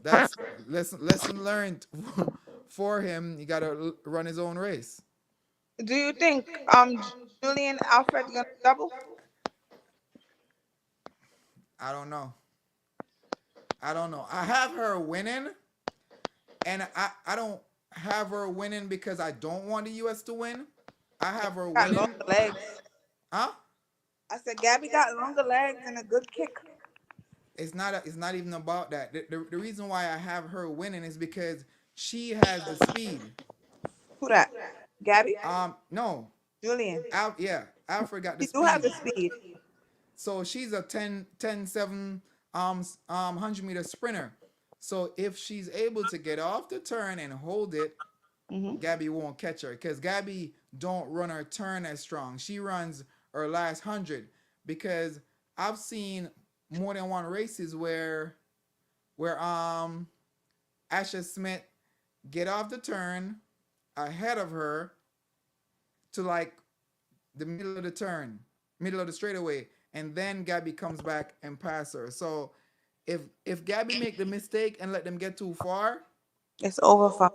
lesson learned for him. He got to run his own race. Do you think Julian Alfred gonna double? I don't know. I don't know. I have her winning, and I don't have her winning because I don't want the U.S. to win. I have her Got winning. longer legs. Huh? I said Gabby got longer legs and a good kick. It's not even about that. The reason why I have her winning is because she has the speed. Who that? Gabby? No. Julian. Yeah, Alfred got the She do have speed. the speed. So she's a 7 100-meter sprinter. So if she's able to get off the turn and hold it, Gabby won't catch her because Gabby don't run her turn as strong. She runs her last 100 because I've seen more than one races where Asha Smith get off the turn ahead of her to like the middle of the turn, middle of the straightaway, and then Gabby comes back and pass her. So if Gabby make the mistake and let them get too far, it's over for.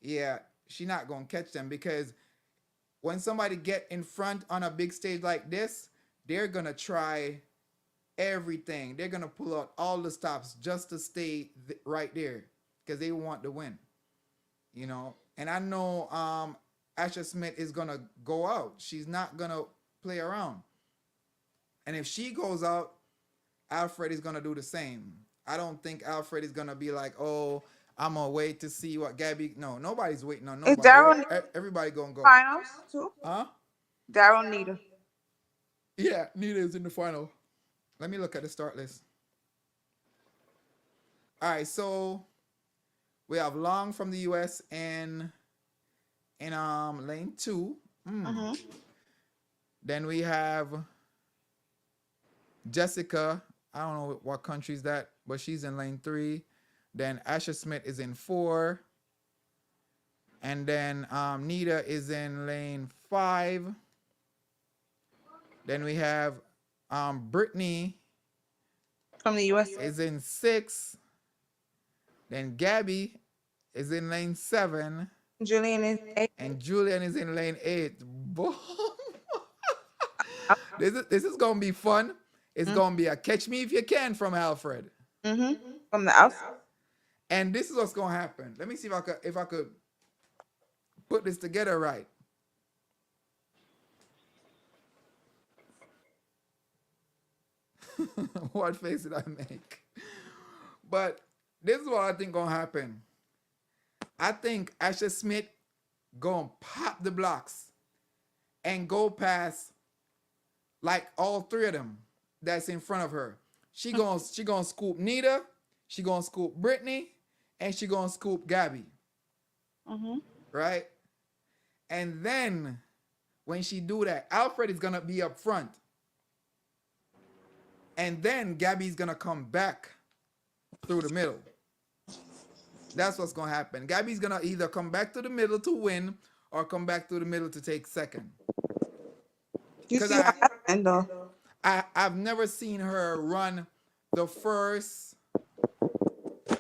Yeah, she not gonna catch them because when somebody get in front on a big stage like this, they're gonna try everything. They're gonna pull out all the stops just to stay right there because they want to win. You know, and I know Asha Smith is gonna go out. She's not gonna play around. And if she goes out, Alfred is gonna do the same. I don't think Alfred is gonna be like, oh, I'm gonna wait to see what Gabby. No, nobody's waiting on Is nobody. Daryl Everybody gonna go. finals too? Huh? Daryl Nita. Yeah, Nita is in the final. Let me look at the start list. All right, so we have Long from the U.S. in lane 2. Then we have Jessica. I don't know what country is that, but she's in lane 3. Then Asha Smith is in 4. And then Nita is in lane 5. Then we have Brittany from the US is in 6. Then Gabby is in lane 7. Julian is 8. And Julian is in lane 8. Boom. This is gonna be fun. It's gonna be a catch me if you can from Alfred. From the outside. And this is what's gonna happen. Let me see if I could put this together right. What face did I make? But this is what I think gonna happen. I think Asha Smith gonna pop the blocks and go past like all 3 of them that's in front of her. She gonna scoop Nita, she gonna scoop Brittany, and she gonna scoop Gabby. Right? And then when she do that, Alfred is gonna be up front. And then Gabby's gonna come back through the middle. That's what's gonna happen. Gabby's gonna either come back to the middle to win or come back through the middle to take second. You see how that end though? I've never seen her run the first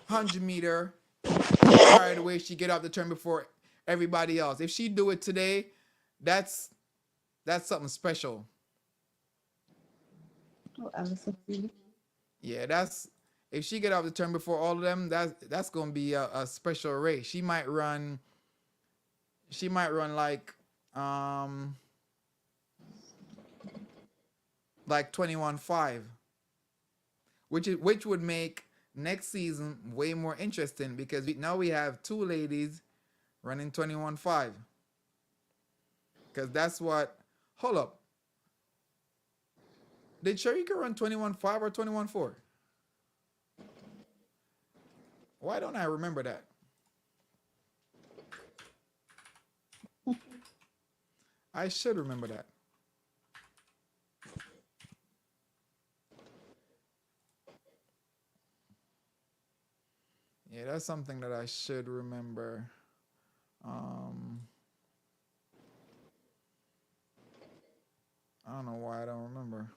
100-meter right away. She get off the turn before everybody else. If she do it today, that's something special. Yeah, if she get off the turn before all of them, that's gonna be a special race. She might run like 21.5, which would make next season way more interesting because now we have two ladies running 21.5. Because that's what. Hold up. Did Sharika run 21.5 or 21.4? Why don't I remember that? I should remember that. Yeah, that's something that I should remember. Um, I don't know why I don't remember.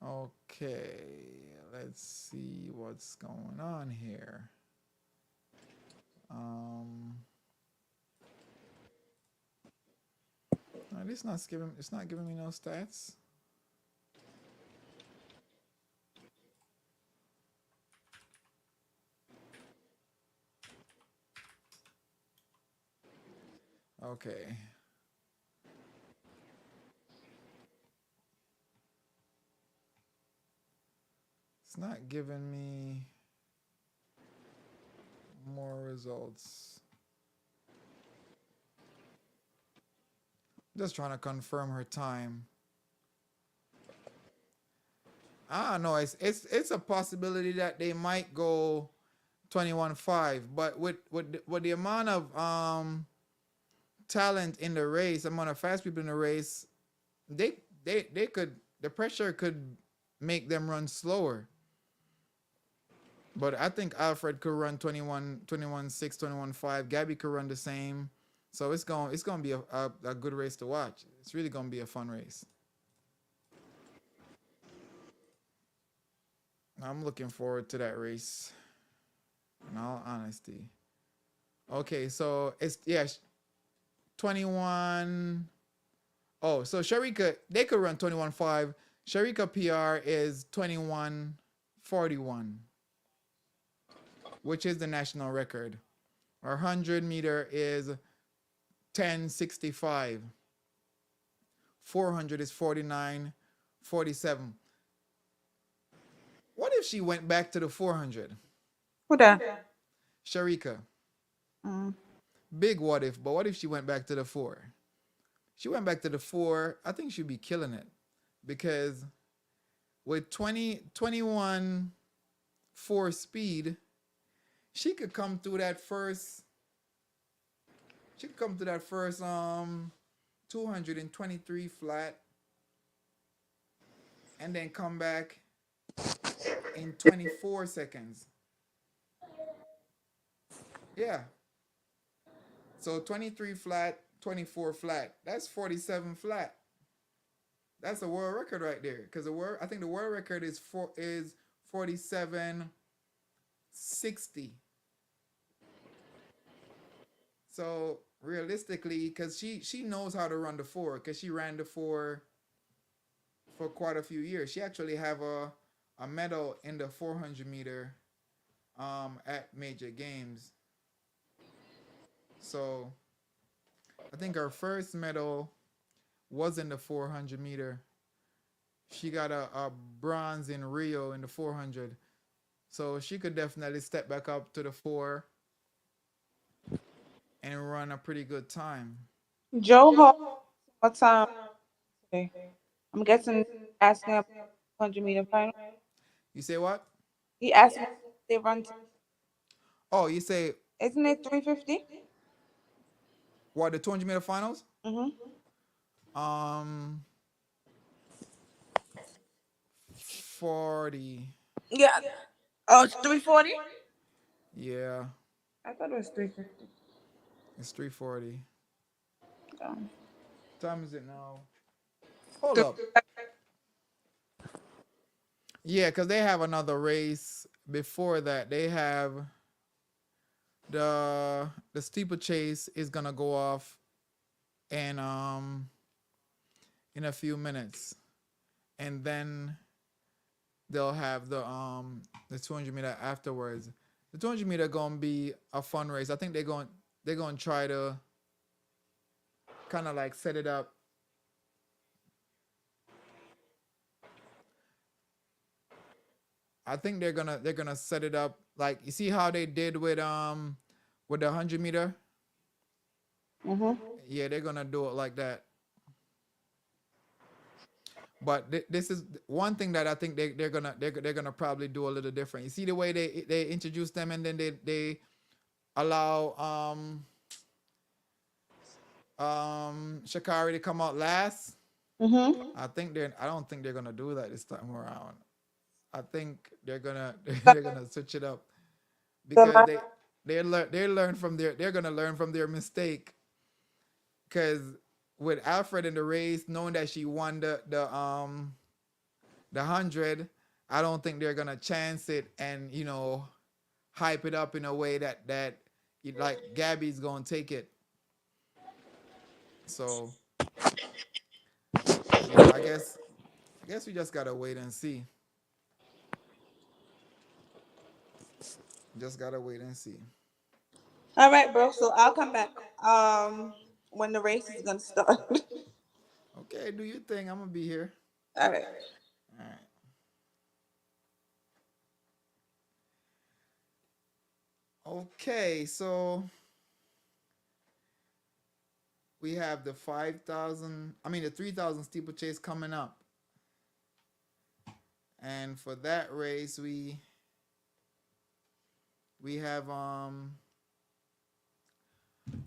Okay, let's see what's going on here. Um, no, it's not giving me no stats. Okay. It's not giving me more results. Just trying to confirm her time. I don't know. It's a possibility that they might go 21.5, but with the amount of talent in the race, amount of fast people in the race, they could, the pressure could make them run slower. But I think Alfred could run 21, 21.6, 21.5. Gabby could run the same. So it's going to be a good race to watch. It's really going to be a fun race. I'm looking forward to that race. In all honesty. Okay, so it's 21. Oh, so Sharika, they could run 21.5. Sharika PR is 21.41, which is the national record. Our 100-meter is 10.65. 400 is 49.47. What if she went back to the 400? Who that? Sharika. Mm. Big what if, but what if she went back to the 4? She went back to the 4, I think she'd be killing it. Because with 21 4 speed, she could come through that first 223 flat and then come back in 24 seconds. Yeah. So 23 flat, 24 flat. That's 47 flat. That's a world record right there. Because I think the world record is 47.60. So realistically, because she knows how to run the 4, because she ran the 4 for quite a few years. She actually have a medal in the 400 meter at major games. So I think her first medal was in the 400 meter. She got a bronze in Rio in the 400. So she could definitely step back up to the 4 and run a pretty good time. Joe Hall, what time today? I'm guessing asking about 100-meter final. You say what? He asked me if they run. Oh, you say Isn't it 350? what, the 200 meter finals? Mhm. Um, 40. Yeah. Oh, it's 340. Yeah, I thought it was 350. it's 340. Um, Time is it now? Hold up. Yeah, because they have another race before that. They have the steeplechase is gonna go off in a few minutes, and then they'll have the 200 meter afterwards. The 200 meter gonna be a fun race. I think they're going to try to kind of like set it up. I think they're gonna set it up like you see how they did with the 100 meter. Mhm. Yeah, they're gonna do it like that. But this is one thing that I think they're gonna probably do a little different. You see the way they introduce them and then they allow Shakari to come out last. Mhm. I don't think they're gonna do that this time around. I think they're gonna switch it up So because my they're gonna learn from their mistake. Because with Alfred in the race, knowing that she won the 100, I don't think they're gonna chance it and hype it up in a way that like Gabby's gonna take it. So yeah, I guess we just gotta wait and see. Just gotta wait and see. all right, bro. So I'll come back when the race is gonna start. Okay, do your thing. I'm gonna be here. All right. All right. Okay, so we have the 5,000. I mean the 3,000 steeplechase coming up, and for that race we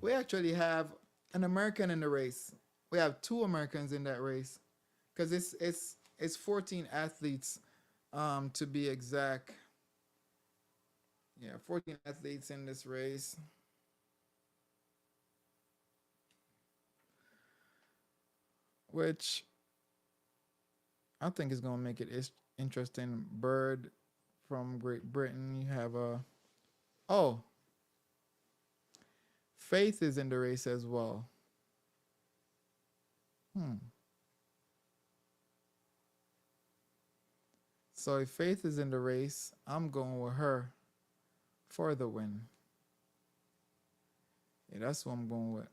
we actually have an American in the race. We have two Americans in that race because it's 14 athletes to be exact. Yeah, 14 athletes in this race. Which I think is gonna make it interesting. Bird from Great Britain. You have oh, Faith is in the race as well. Hmm. So if Faith is in the race, I'm going with her for the win. Yeah, that's what I'm going with.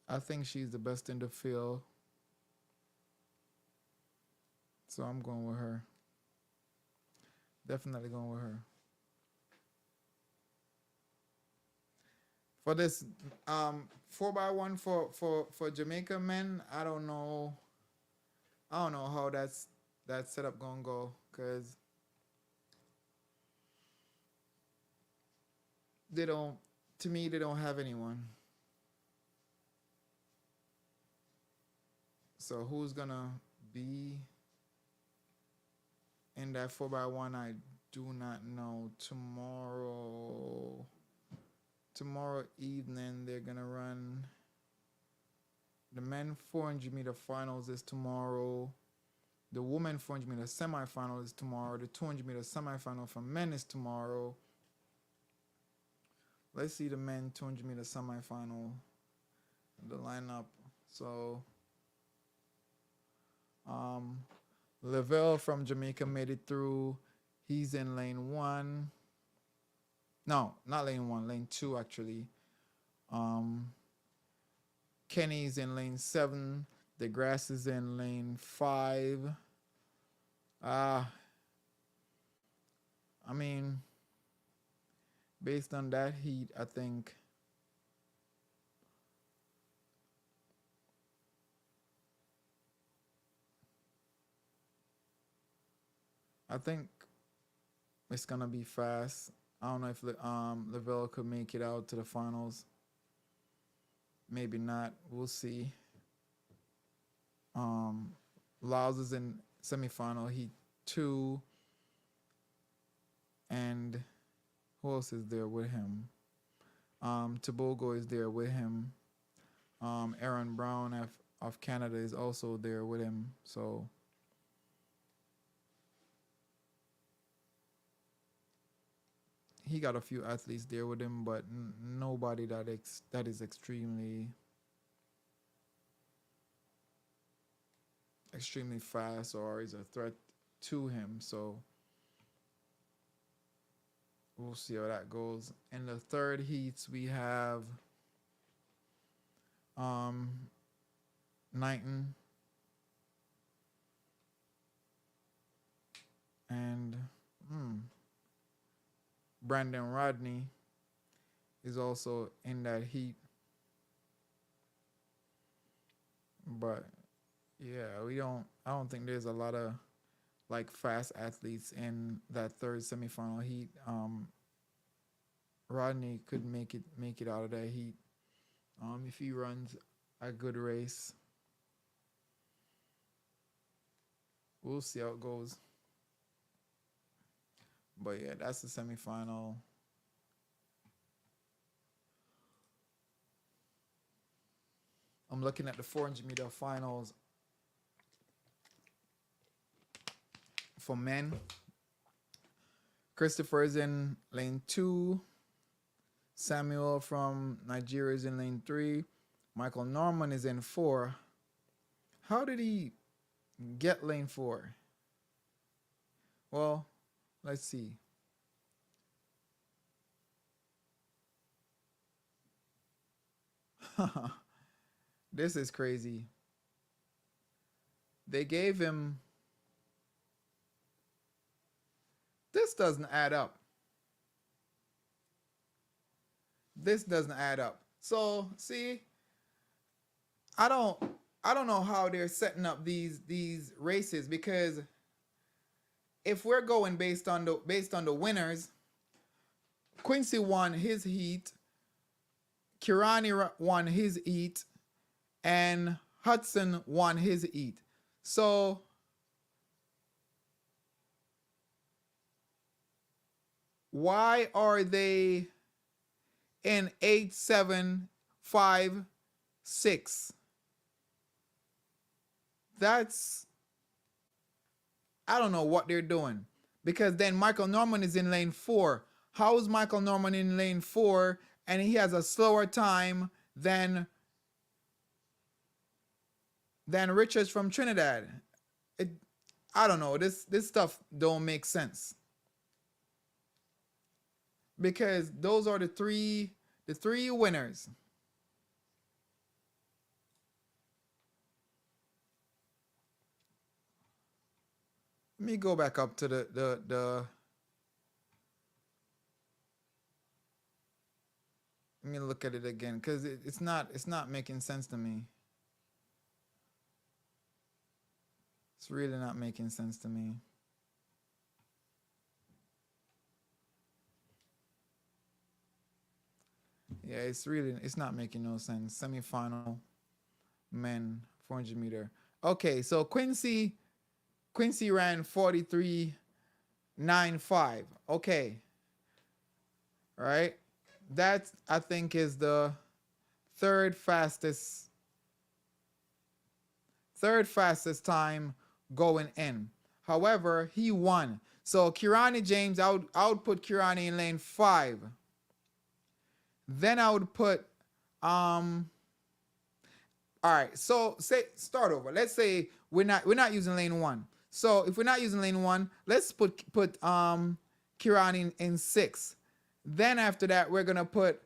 I think she's the best in the field, so I'm going with her. Definitely going with her. For this 4x1 for Jamaica men, I don't know how that setup gonna go because they don't to me they don't have anyone. So who's gonna be in that 4x1? I do not know. Tomorrow evening they're gonna run the men 400-meter finals is tomorrow. The women 400-meter semifinal is tomorrow. The 200-meter semifinal for men is tomorrow. Let's see the men 200-meter semifinal, the lineup. So, um, Lavelle from Jamaica made it through. He's in lane one. No, not lane one, lane two actually. Um, Kenny's in lane seven. DeGrasse is in lane five. Uh, I mean, based on that heat, I think it's gonna be fast. I don't know if Lavelle could make it out to the finals. Maybe not. We'll see. Um, Laos is in semifinal. Heat two, and who else is there with him? Tobago is there with him. Aaron Brown of Canada is also there with him. So he got a few athletes there with him, but nobody that is extremely fast or is a threat to him. So We'll see how that goes. In the third heats, we have um, Knighton and Brandon Rodney is also in that heat. But yeah, I don't think there's a lot of like fast athletes in that third semifinal heat. Rodney could make it out of that heat if he runs a good race. We'll see how it goes. But yeah, that's the semifinal. I'm looking at the 400-meter finals for men. Christopher is in lane 2. Samuel from Nigeria is in lane 3. Michael Norman is in 4. How did he get lane 4? Well, let's see. This is crazy. They gave him... This doesn't add up. This doesn't add up. So, see, I don't know how they're setting up these races, because if we're going based on the winners, Quincy won his heat, Kirani won his heat, and Hudson won his heat. So why are they in 8, 7, 5, 6? That's, I don't know what they're doing. Because then Michael Norman is in lane 4. How is Michael Norman in lane 4 and he has a slower time than Richards from Trinidad? I don't know. This stuff don't make sense. Because those are the three winners. Let me go back up to the let me look at it again, because it's not making sense to me. It's really not making sense to me. Yeah, it's not making no sense. Semifinal men 400 meter. Okay, so Quincy ran 43.95. Okay. All right. That, I think, is the third fastest time going in. However, he won. So Kirani James, I would put Kirani in lane 5. Then I would put all right, so start over. Let's say we're not using lane 1. So if we're not using lane 1, let's put Kirani in 6. Then after that, we're gonna put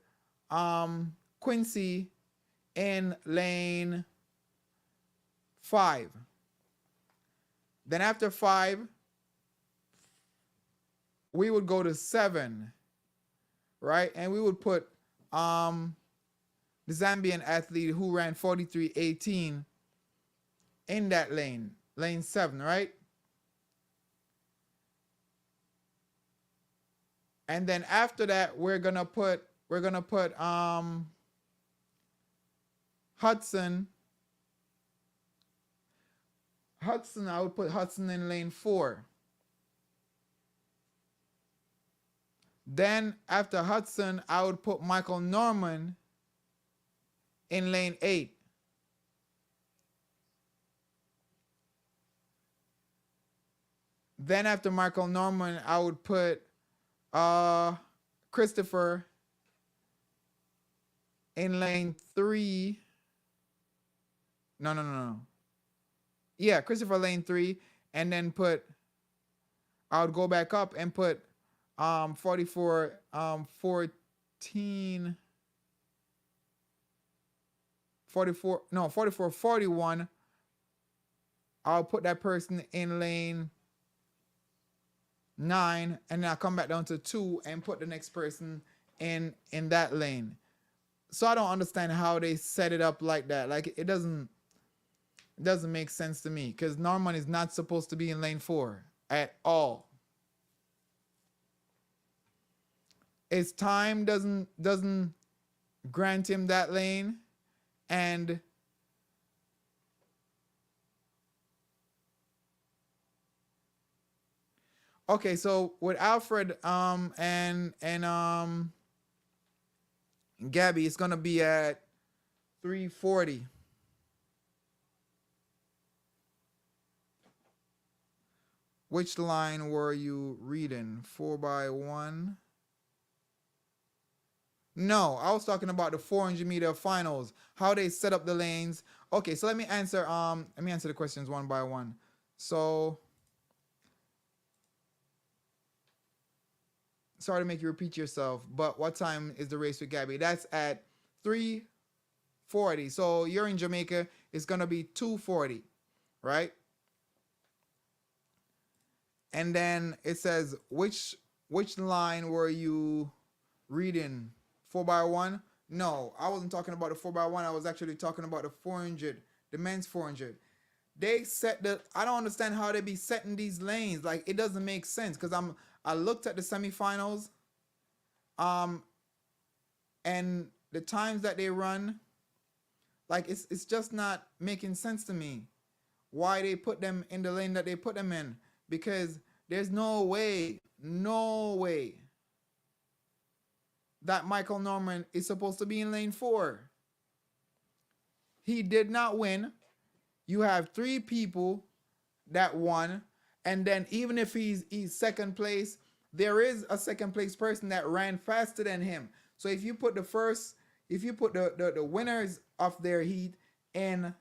Quincy in lane 5. Then after 5, we would go to 7, right? And we would put the Zambian athlete who ran 43.18 in that lane 7, right? And then after that, we're gonna put Hudson. I would put Hudson in lane 4. Then after Hudson, I would put Michael Norman in lane 8. Then after Michael Norman, I would put Christopher in lane 3. No. Yeah, Christopher lane 3, and then I would go back up and put 44 14 44 no 44 41. I'll put that person in lane 9, and then I'll come back down to 2 and put the next person in that lane. So I don't understand how they set it up like that. Like it doesn't make sense to me, because Norman is not supposed to be in lane 4 at all. His time doesn't grant him that lane, and okay, so with Alfred and Gabby, it's gonna be at 340. Which line were you reading? 4x1? No, I was talking about the 400-meter finals. How they set up the lanes. Okay, so let me answer the questions one by one. So sorry to make you repeat yourself, but what time is the race with Gabby? That's at 3:40. So you're in Jamaica, it's gonna be 2:40, right? And then it says which line were you reading? 4x1? No, I wasn't talking about the 4x1. I was actually talking about the 400, the men's 400. They set I don't understand how they be setting these lanes. Like, it doesn't make sense, because I looked at the semifinals, and the times that they run, like it's just not making sense to me why they put them in the lane that they put them in, because there's no way that Michael Norman is supposed to be in lane 4. He did not win. You have 3 people that won, and then even if he's second place, there is a second place person that ran faster than him. So if you put the winners of their heat in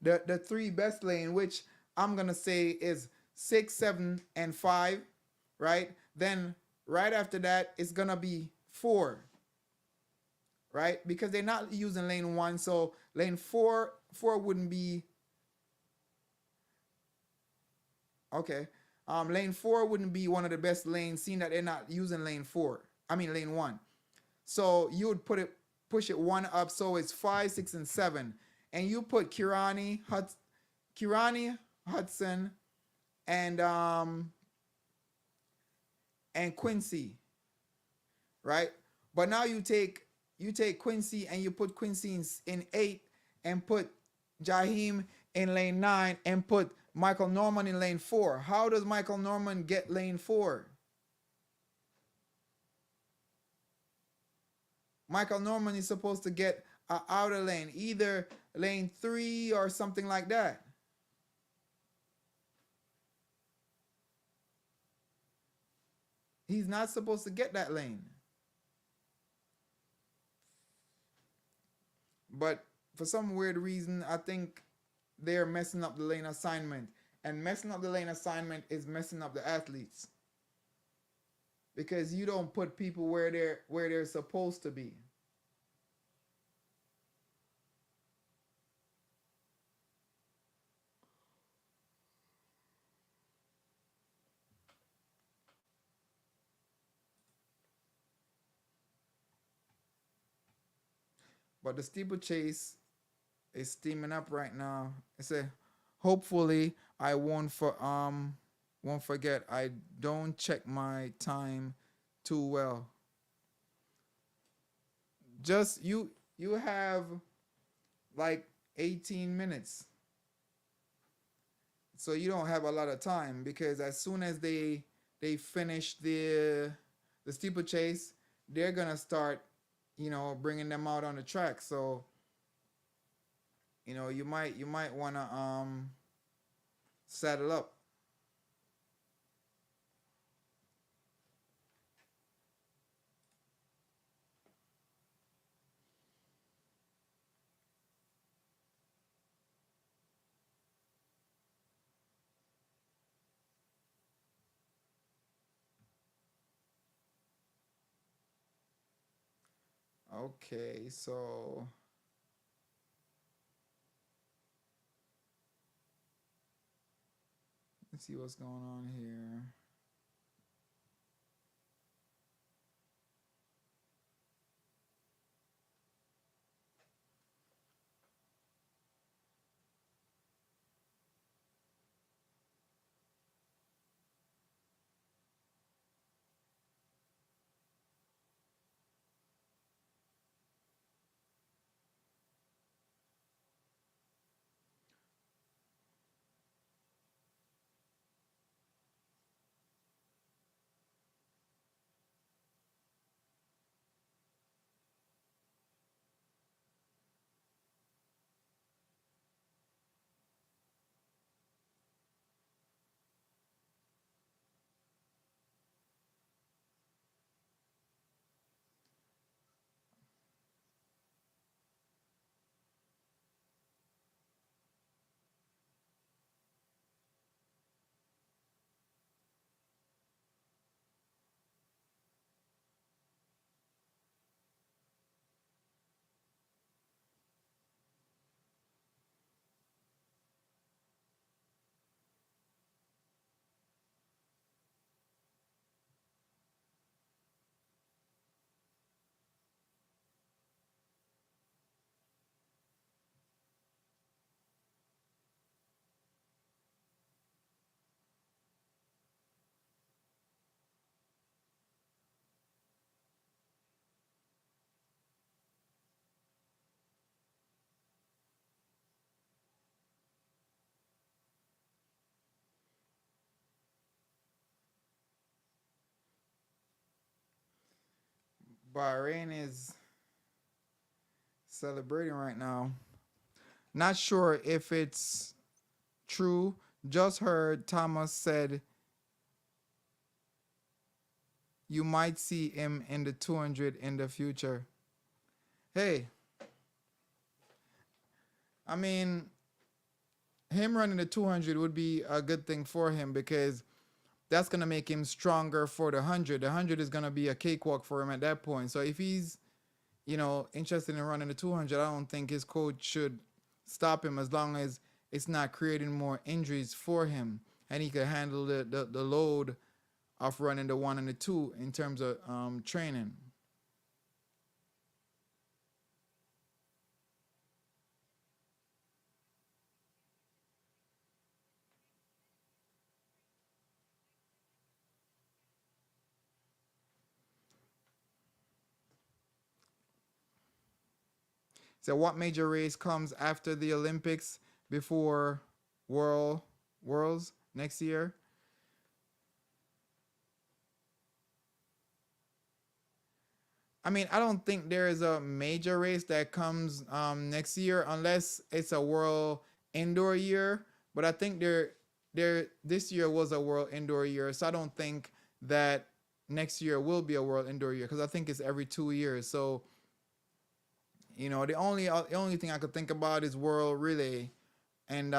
the 3 best lane, which I'm gonna say is 6, 7, and 5, right? Then right after that, it's gonna be 4, right? Because they're not using lane 1, so lane 4 wouldn't be okay. Lane 4 wouldn't be one of the best lanes, seeing that they're not using lane 4. I mean lane 1. So you would push it 1 up, so it's 5, 6, and 7, and you put Kirani, Hudson, and Quincy, right? But now you take Quincy and you put Quincy in 8, and put Jaheim in lane 9, and put Michael Norman in lane 4. How does Michael Norman get lane 4? Michael Norman is supposed to get an outer lane, either lane 3 or something like that. He's not supposed to get that lane. But for some weird reason, I think they're messing up the lane assignment. And messing up the lane assignment is messing up the athletes, because you don't put people where they're supposed to be. But the steeplechase is steaming up right now. It said, hopefully I won't forget. I don't check my time too well. Just you have like 18 minutes. So you don't have a lot of time, because as soon as they finish the steeplechase, they're going to start, bringing them out on the track. So you might want to saddle up. Okay, so let's see what's going on here. Bahrain is celebrating right now. Not sure if it's true. Just heard Thomas said you might see him in the 200 in the future. Hey, I mean, him running the 200 would be a good thing for him because that's going to make him stronger for the 100. The 100 is going to be a cakewalk for him at that point. So if he's, interested in running the 200, I don't think his coach should stop him as long as it's not creating more injuries for him and he could handle the load of running the 1 and the 2 in terms of training. So what major race comes after the Olympics before World Worlds next year? I mean, I don't think there is a major race that comes next year unless it's a world indoor year. But I think this year was a world indoor year, so I don't think that next year will be a world indoor year because I think it's every 2 years. So the only thing I could think about is world relay, and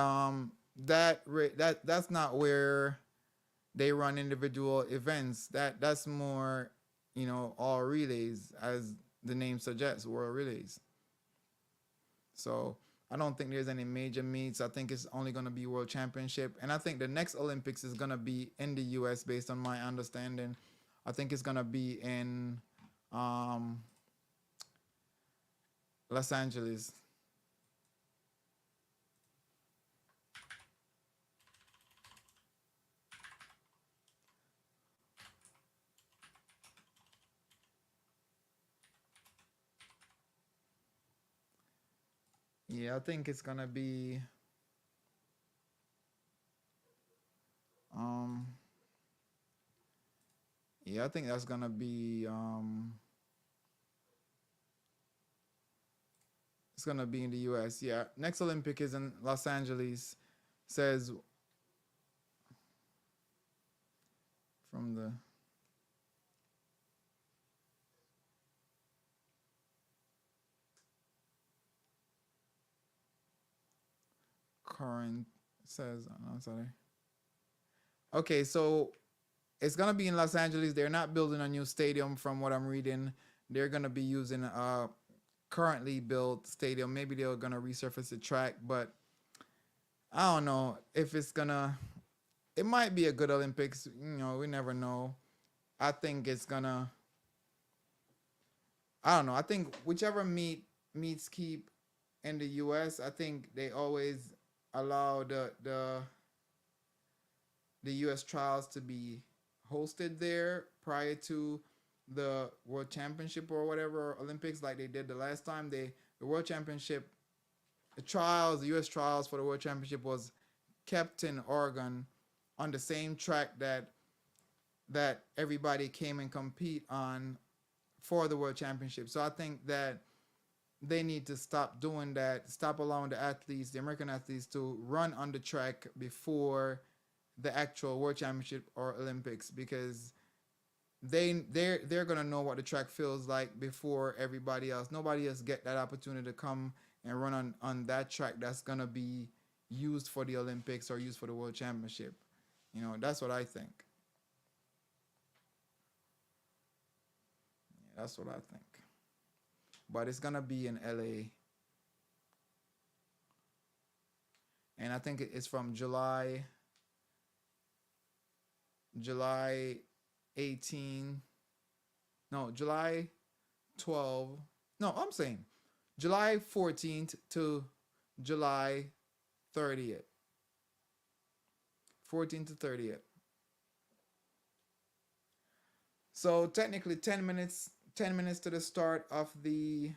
that's not where they run individual events. That's more, all relays, as the name suggests, world relays. So I don't think there's any major meets. I think it's only going to be world championship, and I think the next Olympics is going to be in the U.S. based on my understanding. I think it's going to be in um, Los Angeles. Yeah, I think it's gonna be um yeah, I think that's gonna be it's gonna be in the US. Yeah. Next Olympic is in Los Angeles, says from the current says no, sorry. Okay, so it's gonna be in Los Angeles. They're not building a new stadium from what I'm reading. they're gonna be using a currently built stadium. Maybe they're gonna resurface the track, but I don't know if it's gonna. It might be a good Olympics. We never know. I think it's gonna. I don't know. I think whichever meets keep in the U.S. I think they always allow the U.S. trials to be hosted there prior to the World Championship or whatever Olympics, like they did the last time. The World Championship, the trials, the U.S. trials for the World Championship was kept in Oregon on the same track that everybody came and compete on for the World Championship. So I think that they need to stop doing that, stop allowing the athletes, the American athletes, to run on the track before the actual World Championship or Olympics, because they're gonna know what the track feels like before everybody else. Nobody else get that opportunity to come and run on that track that's gonna be used for the Olympics or used for the World Championship. That's what I think. Yeah, that's what I think. But it's gonna be in LA, and I think it's from July 18. No, July 12. No, I'm saying July 14th to July 30th. 14th to 30th. So technically 10 minutes, 10 minutes to the start of the.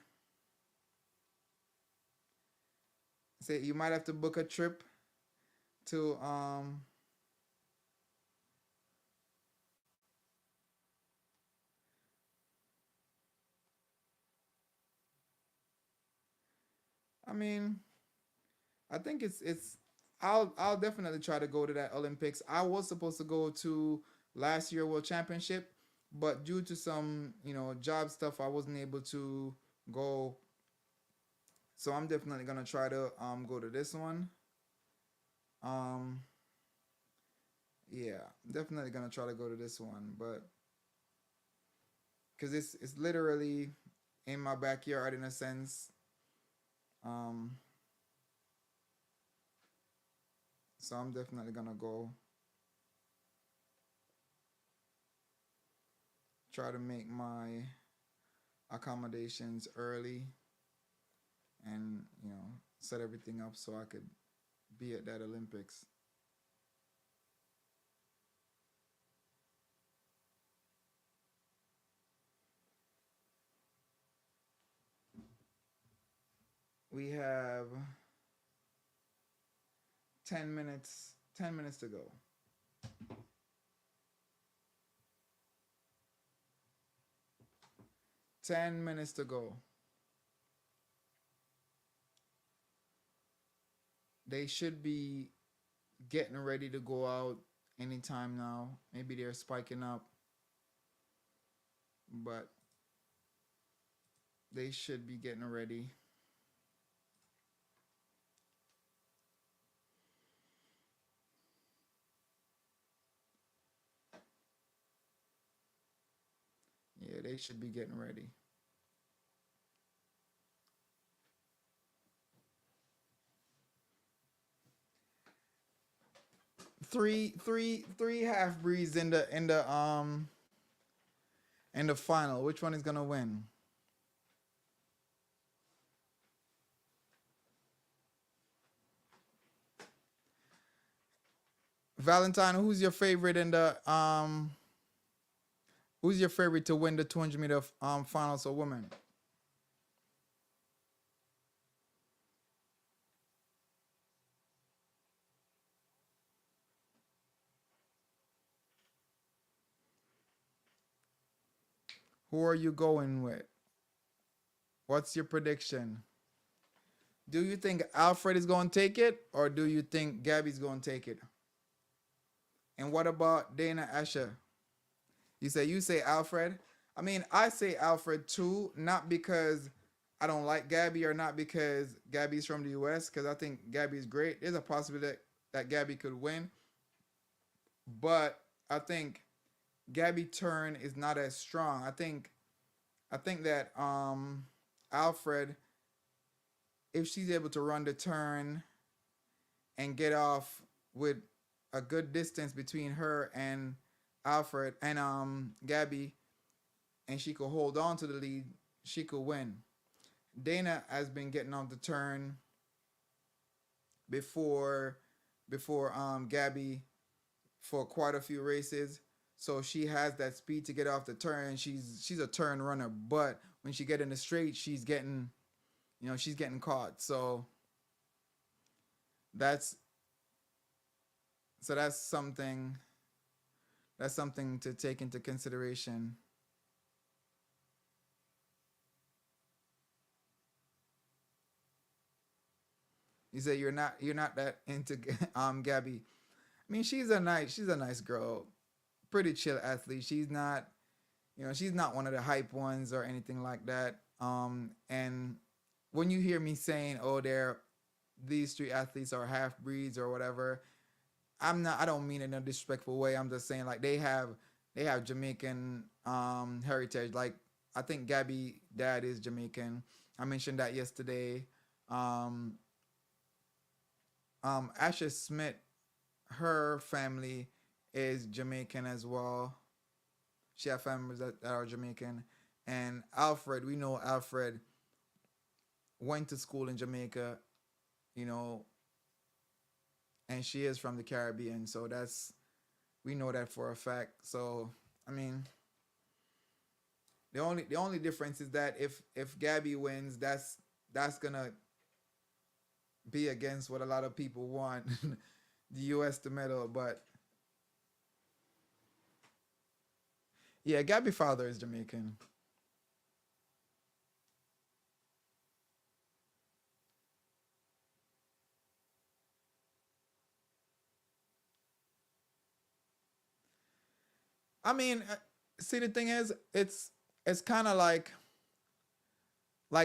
Say you might have to book a trip to I mean, I think it's I'll definitely try to go to that Olympics. I was supposed to go to last year World Championship, but due to some, job stuff, I wasn't able to go. So I'm definitely gonna try to go to this one. Um yeah, definitely gonna try to go to this one, but because it's literally in my backyard in a sense. Um so I'm definitely gonna go try to make my accommodations early and set everything up so I could be at that Olympics. We have 10 minutes. 10 minutes to go. 10 minutes to go. They should be getting ready to go out anytime now. Maybe they're spiking up, but they should be getting ready. Yeah, they should be getting ready. Three half breeds in the final. Which one is gonna win? Valentine, who's your favorite to win the 200-meter finals for women? Who are you going with? What's your prediction? Do you think Alfred is going to take it, or do you think Gabby's going to take it? And what about Dana Asher? You say Alfred. I mean, I say Alfred too, not because I don't like Gabby or not because Gabby's from the U.S. Because I think Gabby's great. There's a possibility that Gabby could win, but I think Gabby turn is not as strong. I think I think that Alfred, if she's able to run the turn and get off with a good distance between her and Alfred and Gabby, and she could hold on to the lead, she could win. Dana has been getting off the turn before Gabby for quite a few races. So she has that speed to get off the turn. She's a turn runner, but when she get in the straight, she's getting caught. So that's that's something to take into consideration. You say you're not that into Gabby. I mean, she's a nice girl, pretty chill athlete. She's not, she's not one of the hype ones or anything like that. And when you hear me saying, "Oh, these three athletes are half breeds or whatever," I don't mean it in a disrespectful way. I'm just saying like they have Jamaican heritage. Like I think Gabby dad is Jamaican. I mentioned that yesterday. Um, Asher Smith, her family is Jamaican as well. She has families that are Jamaican. And Alfred, we know Alfred went to school in Jamaica, you know, and she is from the Caribbean. So we know that for a fact. So I mean, the only difference is that if Gabby wins, that's gonna be against what a lot of people want the U.S. to medal. But yeah, Gabby father is Jamaican. I mean, see, the thing is, it's kind of like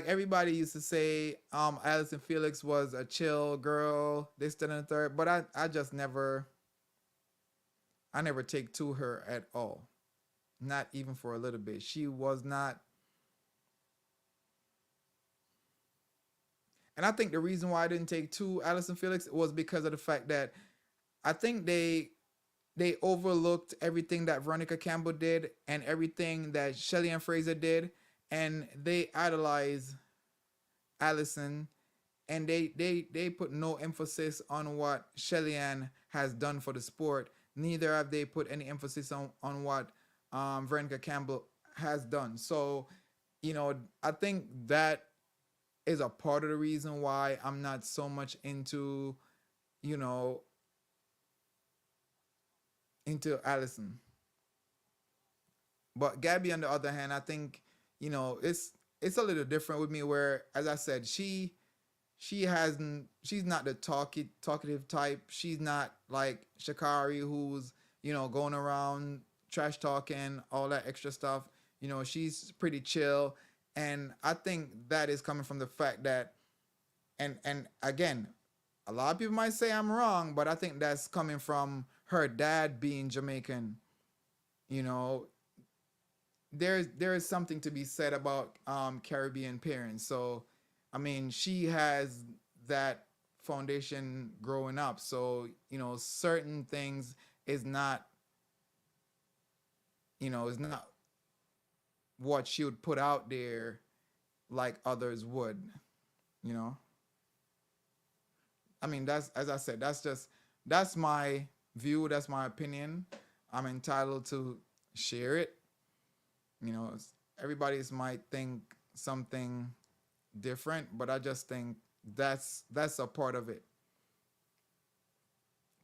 everybody used to say, Alison Felix was a chill girl, this, that, and the third. But I just I never take to her at all, not even for a little bit. She was not, and I think the reason why I didn't take to Alison Felix was because of the fact that I think they overlooked everything that Veronica Campbell did and everything that Shelly Ann Fraser did, and they idolize Allison, and they put no emphasis on what Shelly Ann has done for the sport. Neither have they put any emphasis on what Veronica Campbell has done. So, I think that is a part of the reason why I'm not so much you know, into Allison. But Gabby, on the other hand, I think it's a little different with me. Where, as I said, she's not the talkative type. She's not like Shakari, who's going around trash talking all that extra stuff. She's pretty chill, and I think that is coming from the fact that, and again, a lot of people might say I'm wrong, but I think that's coming from her dad being Jamaican. You know, there is something to be said about Caribbean parents. So, I mean, she has that foundation growing up. So, certain things is not, is not what she would put out there like others would. You know, I mean, that's, as I said, that's my view. That's my opinion. I'm entitled to share it. Everybody's might think something different, but I just think that's a part of it,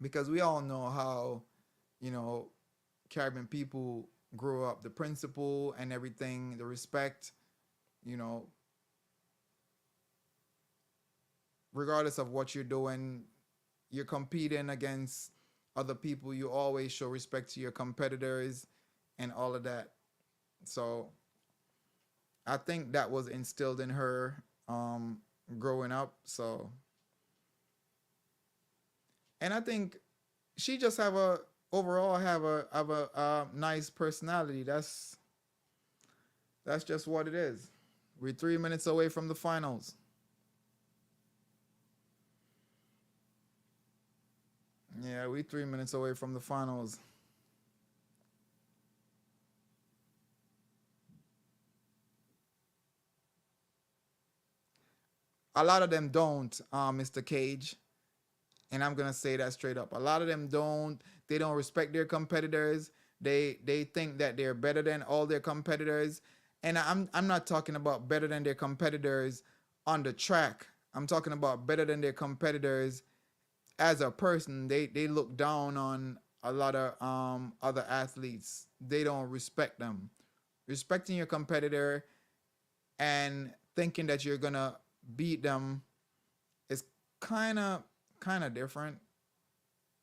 because we all know how you know Caribbean people grow up, the principle and everything, the respect, you know, regardless of what you're doing, you're competing against other people. You always show respect to your competitors and all of that. So I think that was instilled in her growing up. So, and I think she just have a nice personality. That's just what it is. We're 3 minutes away from the finals. Yeah, we 3 minutes away from the finals. A lot of them don't, Mr. Cage, and I'm gonna say that straight up. A lot of them don't. They don't respect their competitors. They think that they're better than all their competitors, and I'm not talking about better than their competitors on the track. I'm talking about better than their competitors as a person. They look down on a lot of other athletes. They don't respect them. Respecting your competitor and thinking that you're gonna beat them is kind of different,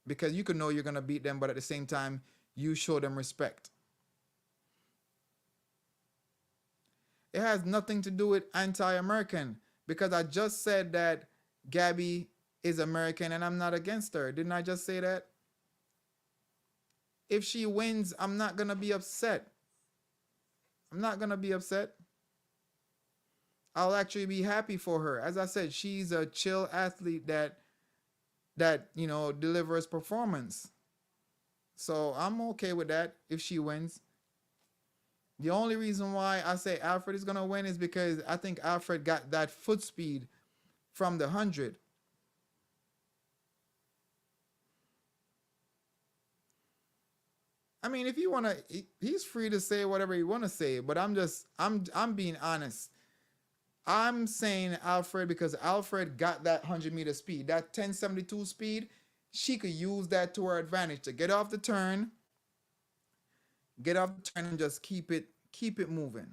because you can know you're gonna beat them, but at the same time you show them respect. It has nothing to do with anti-American, because I just said that Gabby is American and I'm not against her. Didn't I just say that? If she wins, I'm not gonna be upset. I'm not gonna be upset. I'll actually be happy for her. As I said, she's a chill athlete that delivers performance. So I'm okay with that if she wins. The only reason why I say Alfred is gonna win is because I think Alfred got that foot speed from the 100. I mean, if you wanna, he's free to say whatever he wanna say. But I'm being honest. I'm saying Alfred because Alfred got that 100-meter speed, that 1072 speed. She could use that to her advantage to get off the turn and just keep it moving.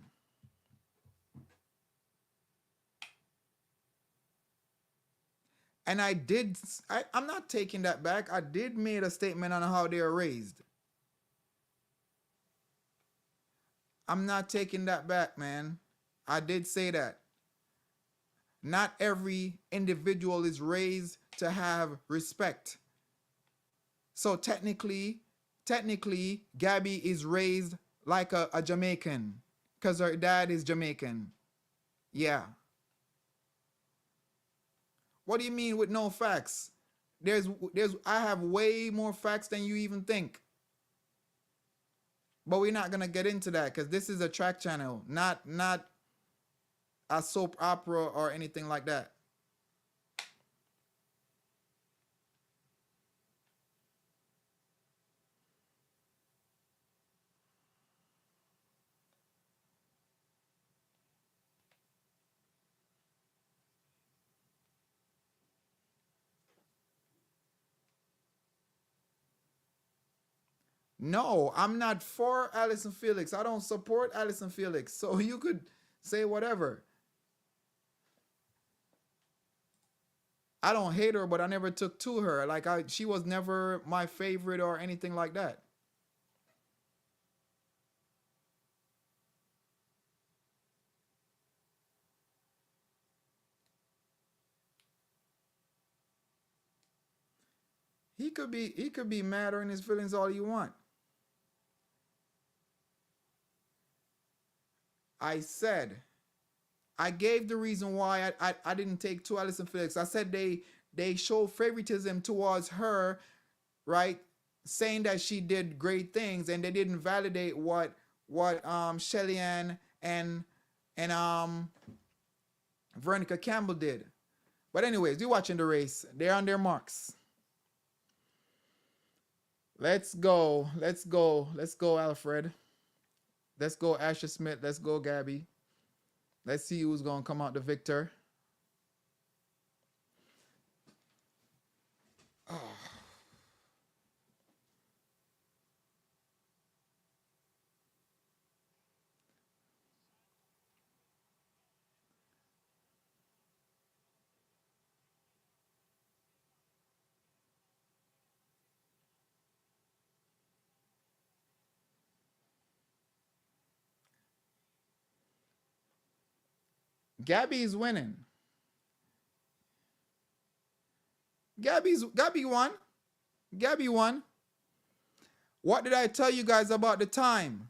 And I'm not taking that back. I did made a statement on how they are raised. I'm not taking that back, man. I did say that. Not every individual is raised to have respect. So technically, Gabby is raised like a Jamaican because her dad is Jamaican. Yeah. What do you mean with no facts? I have way more facts than you even think. But we're not gonna get into that because this is a track channel, not a soap opera or anything like that. No, I'm not for Alison Felix. I don't support Alison Felix. So you could say whatever. I don't hate her, but I never took to her. She was never my favorite or anything like that. He could be mad or in his feelings all you want. I said I gave the reason why I didn't take to Alison Felix. I said they show favoritism towards her, right? Saying that she did great things, and they didn't validate what Shelly Ann and Veronica Campbell did. But anyways, you're watching the race. They're on their marks. Let's go. Let's go. Let's go, Alfred. Let's go, Asher Smith. Let's go, Gabby. Let's see who's gonna come out the victor. Oh. Gabby's winning. Gabby won. Gabby won. What did I tell you guys about the time?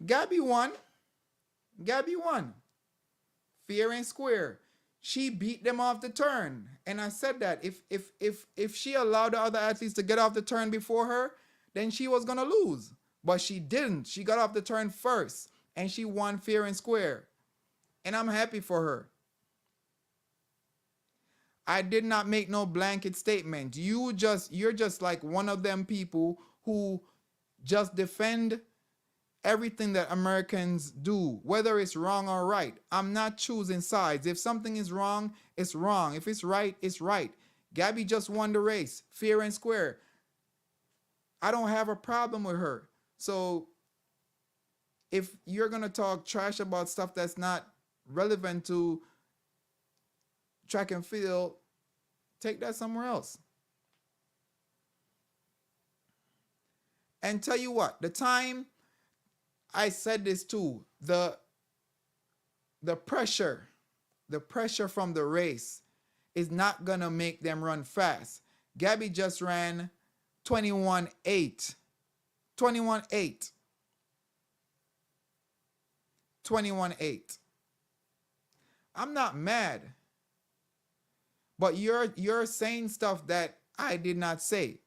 Gabby won. Gabby won. Fair and square. She beat them off the turn. And I said that if she allowed the other athletes to get off the turn before her, then she was gonna lose. But she didn't. She got off the turn first. And she won fair and square. And I'm happy for her. I did not make no blanket statement. You're just like one of them people who just defend everything that Americans do, whether it's wrong or right. I'm not choosing sides. If something is wrong, it's wrong. If it's right, it's right. Gabby just won the race, fair and square. I don't have a problem with her. So if you're going to talk trash about stuff that's not relevant to track and field, take that somewhere else. And tell you what, the time I said this too, the pressure from the race is not gonna make them run fast. Gabby just ran 21.8. 21.8. 21.8. I'm not mad. But you're saying stuff that I did not say.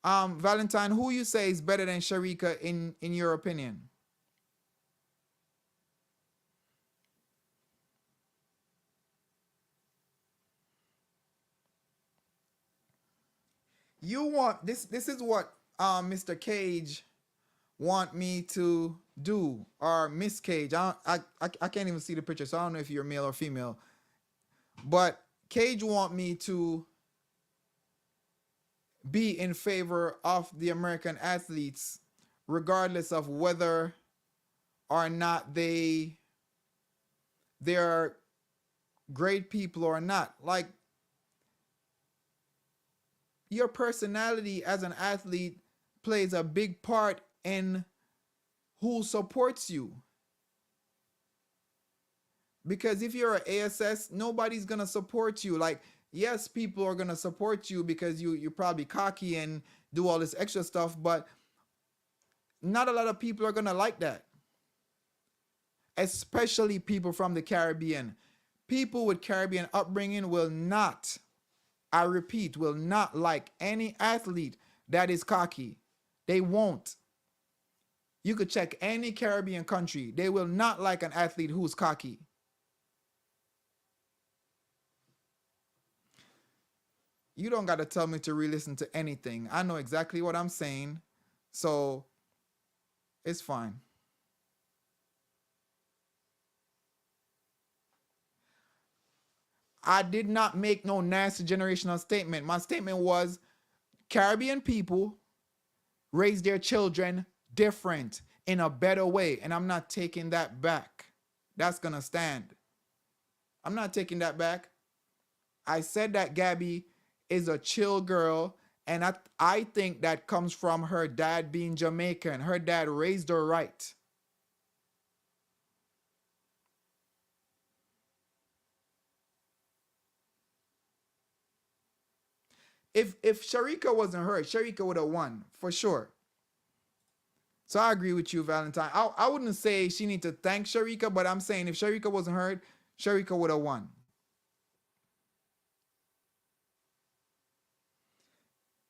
Valentine, who you say is better than Sharika in your opinion? You want this is what Mr. Cage want me to do, or Miss Cage. I can't even see the picture, so I don't know if you're male or female. But Cage want me to be in favor of the American athletes, regardless of whether or not they're great people or not. Like, your personality as an athlete plays a big part in who supports you. Because if you're an ASS, nobody's gonna support you. Like, yes, people are gonna support you because you're probably cocky and do all this extra stuff, but not a lot of people are gonna like that. Especially people from the Caribbean. People with Caribbean upbringing will not, I repeat, will not like any athlete that is cocky. They won't. You could check any Caribbean country. They will not like an athlete who's cocky. You don't got to tell me to re-listen to anything. I know exactly what I'm saying. So it's fine. I did not make no nasty generational statement. My statement was Caribbean people raise their children different in a better way. And I'm not taking that back. That's going to stand. I'm not taking that back. I said that Gabby is a chill girl. And I think that comes from her dad being Jamaican. Her dad raised her right. If Sharika wasn't hurt, Sharika would have won for sure. So I agree with you, Valentine. I wouldn't say she need to thank Sharika, but I'm saying if Sharika wasn't hurt, Sharika would have won.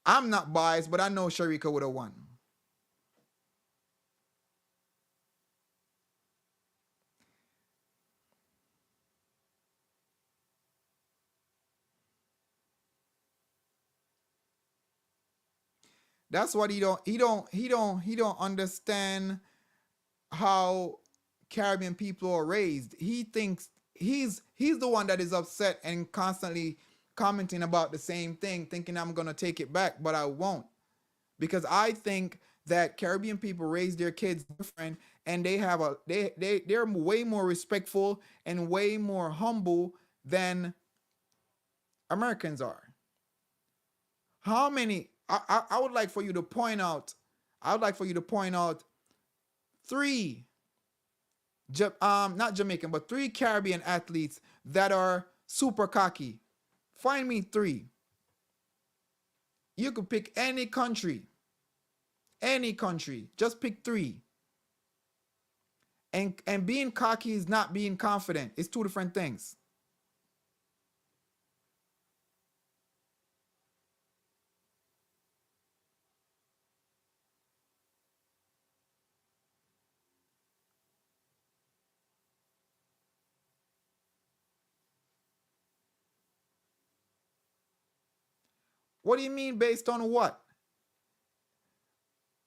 I'm not biased, but I know Sharika would have won. That's what he don't understand how Caribbean people are raised. He thinks he's the one that is upset and constantly commenting about the same thing, thinking I'm gonna take it back, but I won't. Because I think that Caribbean people raise their kids different and they have they're way more respectful and way more humble than Americans are. How many I would like for you to point out, I would like for you to point out three not Jamaican, but three Caribbean athletes that are super cocky. Find me three. You could pick any country. Any country. Just pick three. And being cocky is not being confident. It's two different things. What do you mean based on what?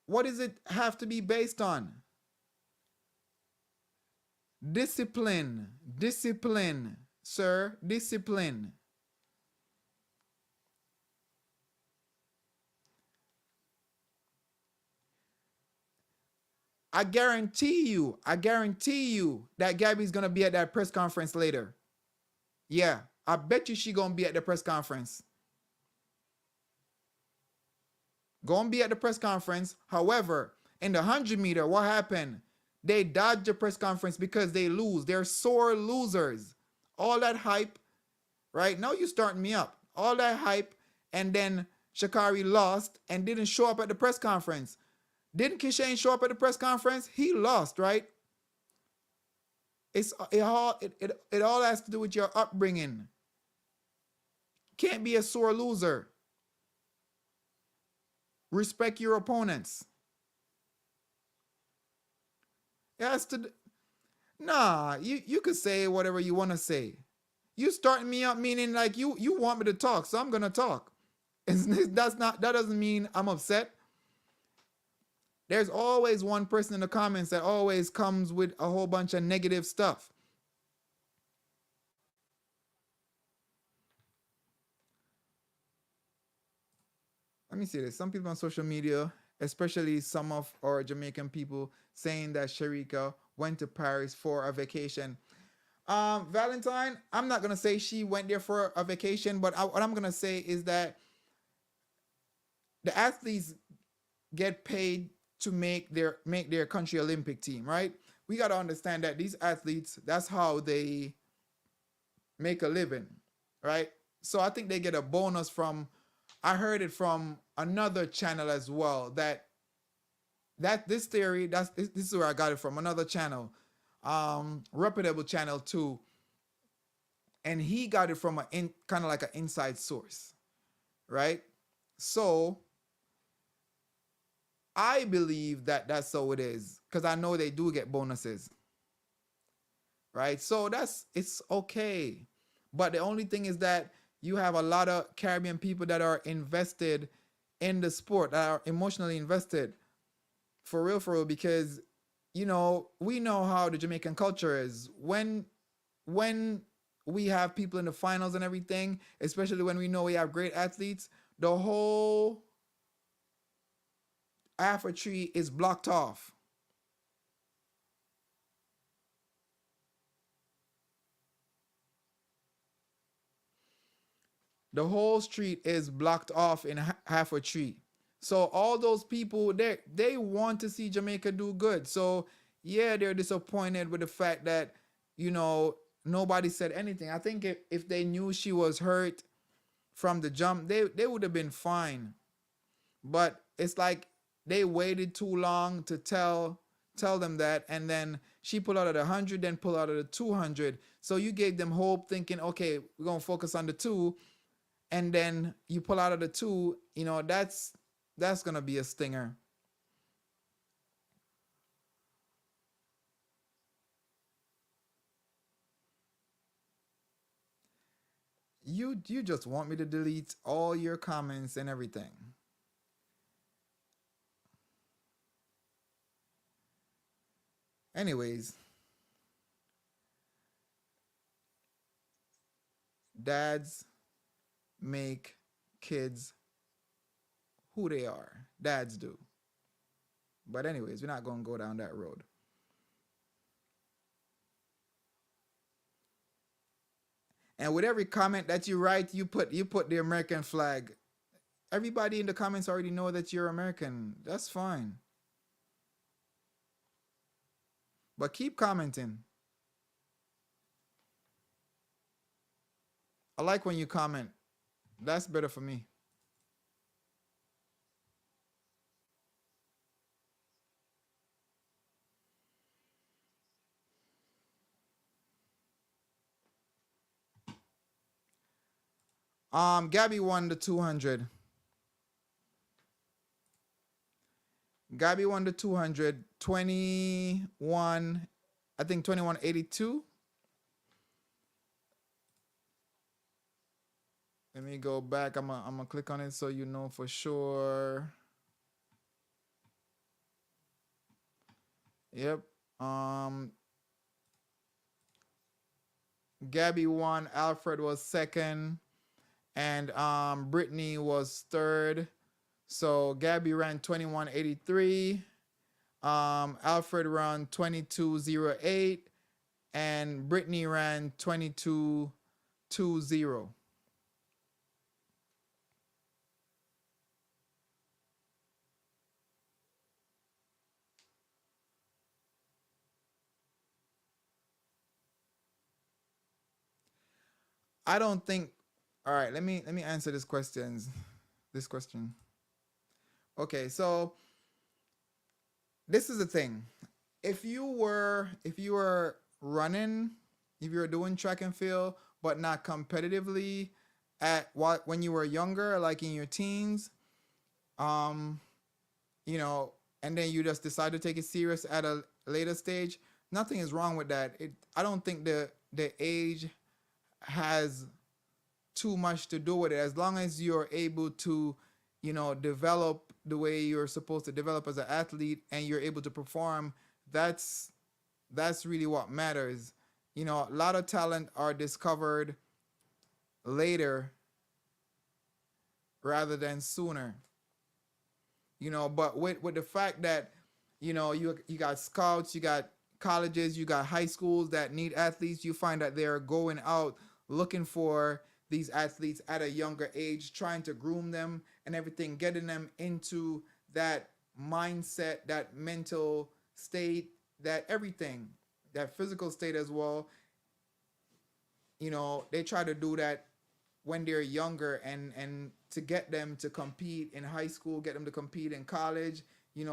What does it have to be based on? Discipline. Discipline, sir. Discipline. I guarantee you that Gabby's gonna be at that press conference later. Yeah, I bet you she gonna be at the press conference. Gonna be at the press conference. However, in the 100 meter, what happened? They dodged the press conference because they lose. They're sore losers. All that hype, right? Now you starting me up. All that hype, and then Sha'Carri lost and didn't show up at the press conference. Didn't Kishane show up at the press conference? He lost, right? It all has to do with your upbringing. Can't be a sore loser. Respect your opponents. It has to. Nah, you could say whatever you want to say. You starting me up meaning like you want me to talk, so I'm gonna talk. That doesn't mean I'm upset. There's always one person in the comments that always comes with a whole bunch of negative stuff. Let me see this. Some people on social media, especially some of our Jamaican people, saying that Sharika went to Paris for a vacation. Valentine, I'm not gonna say she went there for a vacation, but what I'm gonna say is that the athletes get paid to make their country Olympic team, right? We gotta understand that these athletes, that's how they make a living, right? So I think they get a bonus from. I heard it from another channel as well that this theory this is where I got it from, another channel, reputable channel too, and he got it from kind of like an inside source, right? So I believe that that's so it is because I know they do get bonuses, right? So it's okay, but the only thing is that you have a lot of Caribbean people that are invested in the sport, that are emotionally invested, for real, because we know how the Jamaican culture is. When we have people in the finals and everything, especially when we know we have great athletes, the whole half a tree is blocked off. The whole street is blocked off in half a tree. So all those people, they want to see Jamaica do good. So yeah, they're disappointed with the fact that nobody said anything. I think if they knew she was hurt from the jump, they would have been fine. But it's like they waited too long to tell them that, and then she pulled out of the 100, then pulled out of the 200. So you gave them hope, thinking, okay, we're gonna focus on the 2, and then you pull out of the 2. That's gonna be a stinger. You just want me to delete all your comments and everything. Anyways, dads make kids who they are. Dads do. But anyways, we're not going to go down that road. And with every comment that you write, you put the American flag. Everybody in the comments already know that you're American. That's fine. But keep commenting. I like when you comment. That's better for me. Gabby won the 200. Gabby won the 200. 21, I think 2182. Let me go back. I'm gonna click on it so you know for sure. Yep. Um, Gabby won. Alfred was second, and Brittany was third. So Gabby ran 2183. Alfred ran 2208, and Brittany ran 2220. I don't think. All right, let me answer this questions. This question. Okay, so this is the thing. If you were running, if you were doing track and field, but not competitively at what when you were younger, like in your teens, um, you know, and then you just decide to take it serious at a later stage, nothing is wrong with that. I don't think the age has too much to do with it. As long as you're able to, develop the way you're supposed to develop as an athlete and you're able to perform, that's that's really what matters. A lot of talent are discovered later rather than sooner. But with the fact that you got scouts, you got colleges, you got high schools that need athletes, you find that they're going out looking for these athletes at a younger age, trying to groom them and everything, getting them into that mindset, that mental state, that everything, that physical state as well. They try to do that when they're younger, and to get them to compete in high school, get them to compete in college,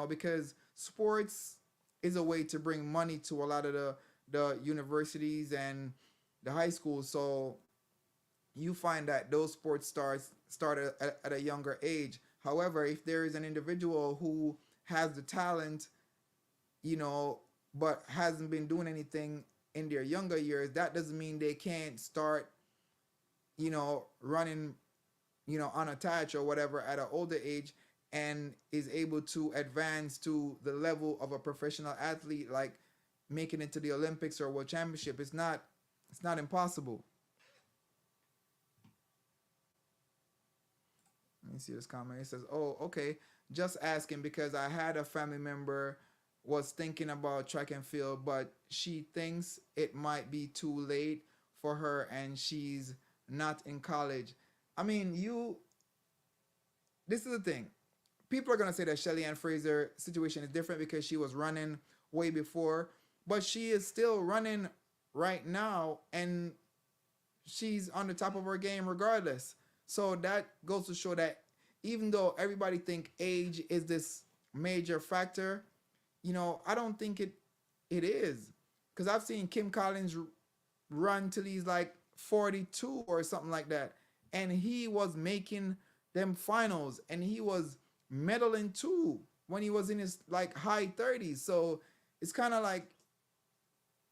because sports is a way to bring money to a lot of the universities and the high schools. So you find that those sports stars start at a younger age. However, if there is an individual who has the talent, you know, but hasn't been doing anything in their younger years, that doesn't mean they can't start, running, unattached or whatever at an older age, and is able to advance to the level of a professional athlete, like making it to the Olympics or World Championship. It's not impossible. Let me see this comment. It says, "Oh, okay. Just asking because I had a family member was thinking about track and field, but she thinks it might be too late for her, and she's not in college." I mean, you. This is the thing. People are gonna say that Shelly Ann Fraser situation is different because she was running way before, but she is still running right now, and she's on the top of her game regardless. So that goes to show that even though everybody think age is this major factor, I don't think it is, because I've seen Kim Collins run till he's like 42 or something like that, and he was making them finals, and he was medaling too when he was in his like high 30s. So it's kind of like,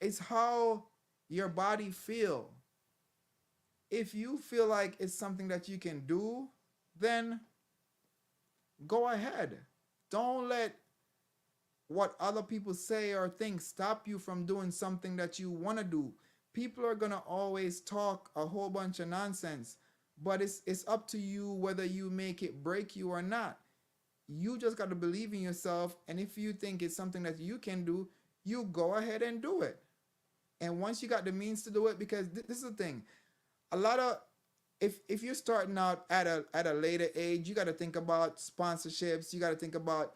it's how your body feel. If you feel like it's something that you can do, then go ahead. Don't let what other people say or think stop you from doing something that you want to do. People are going to always talk a whole bunch of nonsense, but it's up to you whether you make it break you or not. You just got to believe in yourself, and if you think it's something that you can do, you go ahead and do it. And once you got the means to do it, because this is the thing, a lot of, if you're starting out at a later age, you got to think about sponsorships. You got to think about,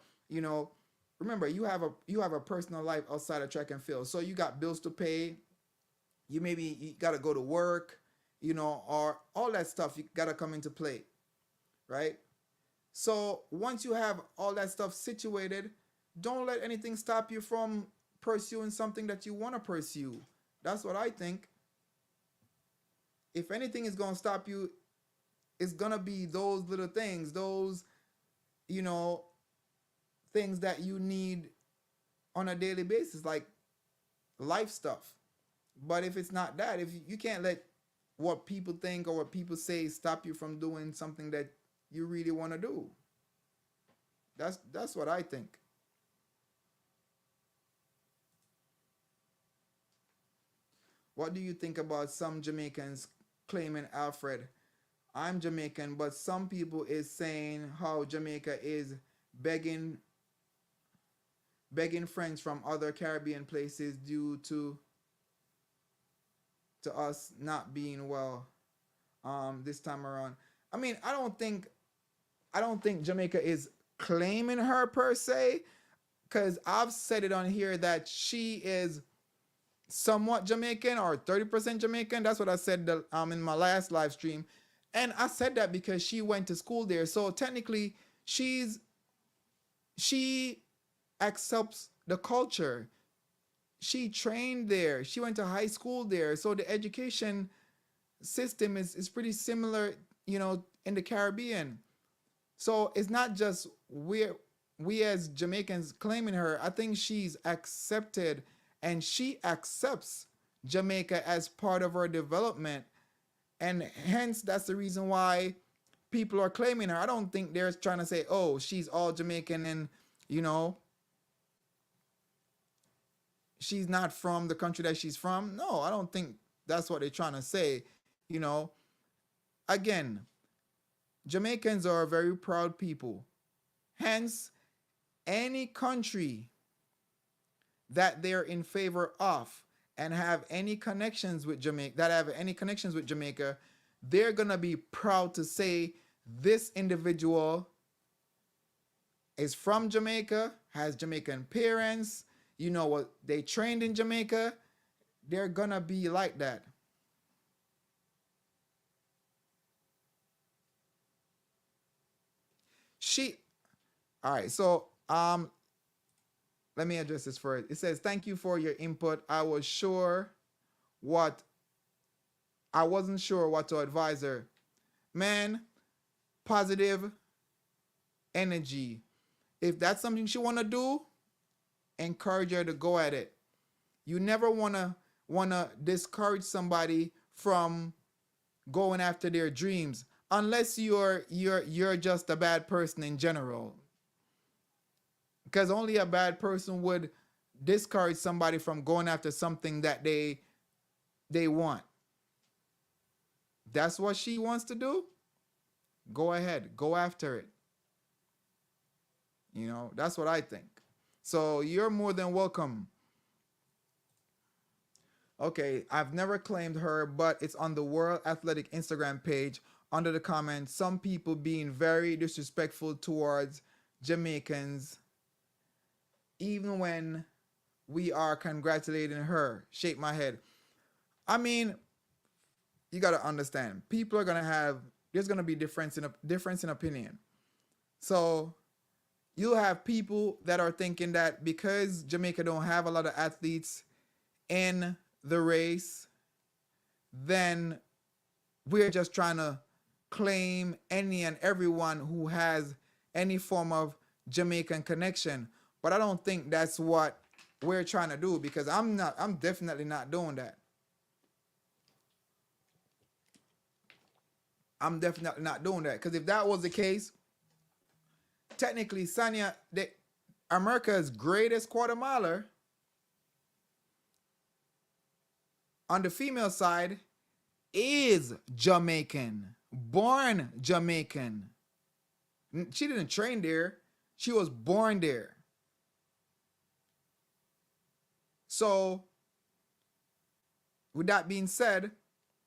remember, you have a personal life outside of track and field, so you got bills to pay. You got to go to work, or all that stuff. You got to come into play, right? So once you have all that stuff situated, don't let anything stop you from pursuing something that you want to pursue. That's what I think. If anything is going to stop you, it's gonna be those little things, those, you know, things that you need on a daily basis, like life stuff. But if it's not that, if you can't let what people think or what people say stop you from doing something that you really want to do. That's what I think. What do you think about some Jamaicans claiming Alfred? I'm Jamaican, but some people is saying how Jamaica is begging friends from other Caribbean places due to us not being well this time around. I mean, I don't think Jamaica is claiming her per se, because I've said it on here that she is somewhat Jamaican or 30% Jamaican. That's what I said in my last live stream. And I said that because she went to school there. So technically she accepts the culture. She trained there. She went to high school there. So the education system is pretty similar, in the Caribbean. So it's not just we as Jamaicans claiming her. I think she's accepted and she accepts Jamaica as part of her development. And hence that's the reason why people are claiming her. I don't think they're trying to say, oh, she's all Jamaican and, she's not from the country that she's from. No, I don't think that's what they're trying to say. You know, again, Jamaicans are a very proud people. Hence, any country that they're in favor of and have any connections with Jamaica, they're gonna be proud to say this individual is from Jamaica, has Jamaican parents, what they trained in Jamaica. They're gonna be like that. All right, so let me address this first. It says, thank you for your input. What I wasn't sure what to advise her. Man, positive energy. If that's something she wanna do, encourage her to go at it. You never wanna discourage somebody from going after their dreams, unless you're just a bad person in general. Because only a bad person would discourage somebody from going after something that they want. That's what she wants to do. Go ahead, go after it. That's what I think. So you're more than welcome. Okay, I've never claimed her, but it's on the World Athletic Instagram page under the comments. Some people being very disrespectful towards Jamaicans, even when we are congratulating her. Shake my head. I mean, you got to understand, people are going to there's going to be difference in opinion. So you'll have people that are thinking that because Jamaica don't have a lot of athletes in the race, then we're just trying to claim any and everyone who has any form of Jamaican connection. But I don't think that's what we're trying to do, because I'm definitely not doing that. I'm definitely not doing that, because if that was the case, technically Sanya, America's greatest quarter miler on the female side, is Jamaican, born Jamaican. She didn't train there. She was born there. So, with that being said,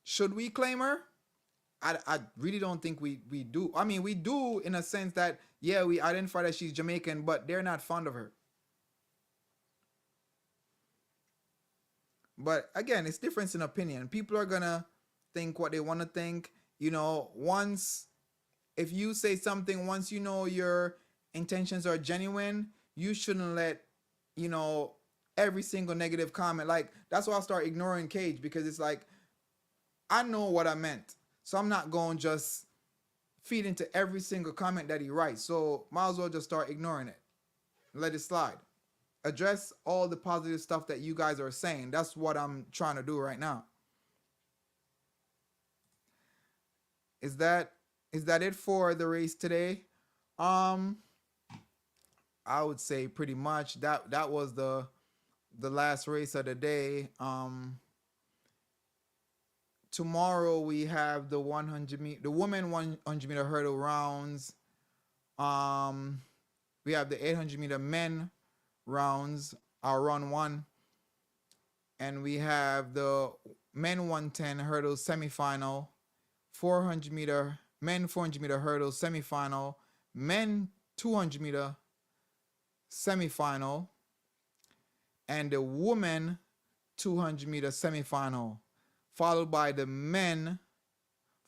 should we claim her? I really don't think we do. I mean, we do in a sense that, yeah, we identify that she's Jamaican, but they're not fond of her. But again, it's difference in opinion. People are gonna think what they want to think. If you say something, once your intentions are genuine, you shouldn't let, every single negative comment. Like, that's why I start ignoring Cage, because it's like, I know what I meant. So I'm not going to just feed into every single comment that he writes. So might as well just start ignoring it. Let it slide. Address all the positive stuff that you guys are saying. That's what I'm trying to do right now. Is that it for the race today? Um, I would say pretty much that was the last race of the day. Tomorrow we have the 100 meter, the women 100 meter hurdle rounds. Um, we have the 800 meter men rounds, our run one, and we have the men 110 hurdle semifinal, 400 meter men 400 meter hurdle semifinal, men 200 meter semifinal, and the woman 200 meter semifinal, followed by the men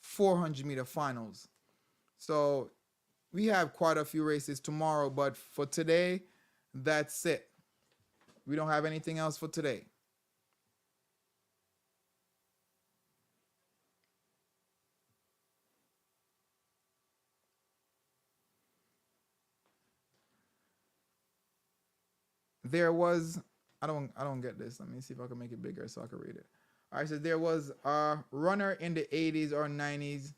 400 meter finals. So we have quite a few races tomorrow, but for today, that's it. We don't have anything else for today. There was, I don't get this. Let me see if I can make it bigger so I can read it. All right, so there was a runner in the 80s or 90s,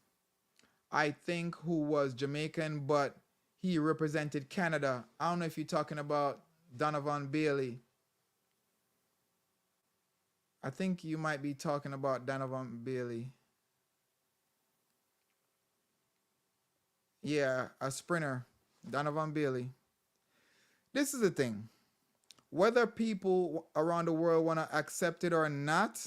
I think, who was Jamaican, but he represented Canada. I don't know if you're talking about Donovan Bailey. I think you might be talking about Donovan Bailey. Yeah, a sprinter, Donovan Bailey. This is the thing. Whether people around the world want to accept it or not,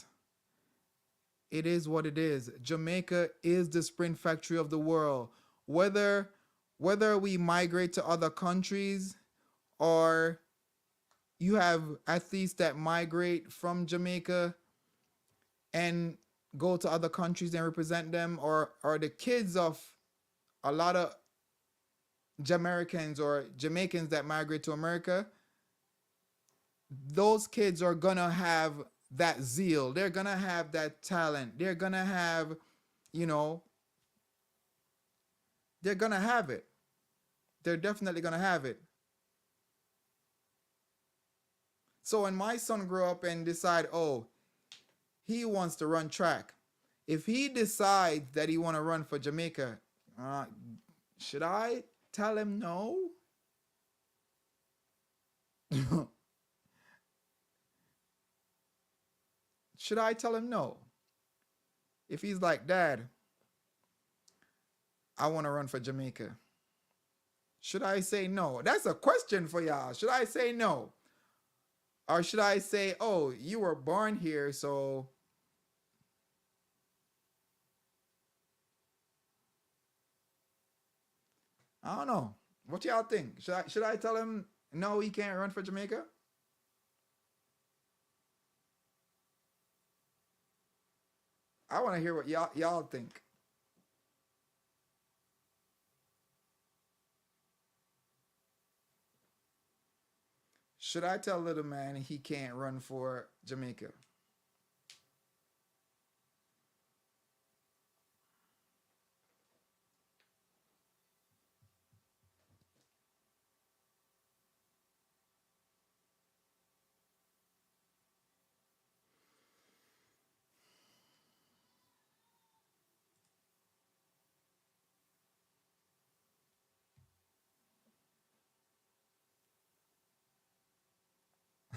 it is what it is. Jamaica is the sprint factory of the world. Whether we migrate to other countries, or you have athletes that migrate from Jamaica and go to other countries and represent them, or the kids of a lot of Jamaicans or Jamaicans that migrate to America, those kids are gonna have that zeal. They're gonna have that talent. They're gonna have, you know, they're gonna have it. They're definitely gonna have it. So when my son grow up and decide, oh, he wants to run track, if he decides that he want to run for Jamaica, should I tell him no? Should I tell him no? If he's like, Dad, I want to run for Jamaica, should I say no? That's a question for y'all. Should I say no? Or should I say, oh, you were born here, so I don't know. What y'all think? Should I tell him no, he can't run for Jamaica? I want to hear what y'all think. Should I tell little man he can't run for Jamaica?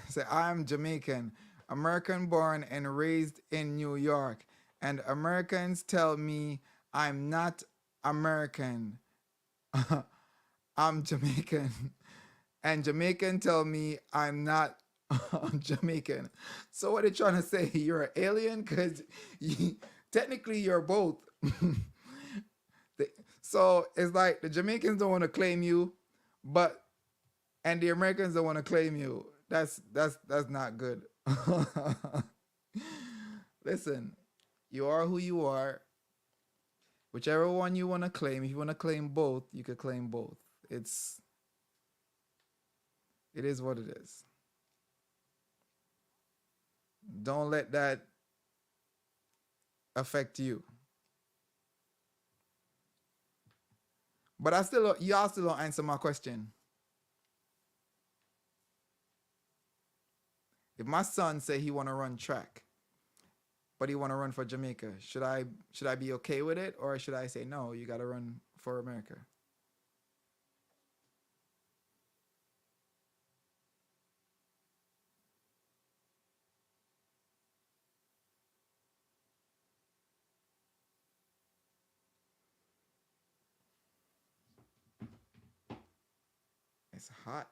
Say, I'm Jamaican, American born and raised in New York, and Americans tell me I'm not American. I'm Jamaican, and Jamaican tell me I'm not Jamaican. So what are they trying to say? You're an alien because you, technically you're both. So it's like the Jamaicans don't want to claim you, but and the Americans don't want to claim you. That's not good. Listen, you are who you are. Whichever one you want to claim, if you want to claim both, you can claim both. It is what it is. Don't let that affect you. But I still, y'all still don't answer my question. If my son say he want to run track, but he want to run for Jamaica, should I be okay with it, or should I say no? You got to run for America. It's hot.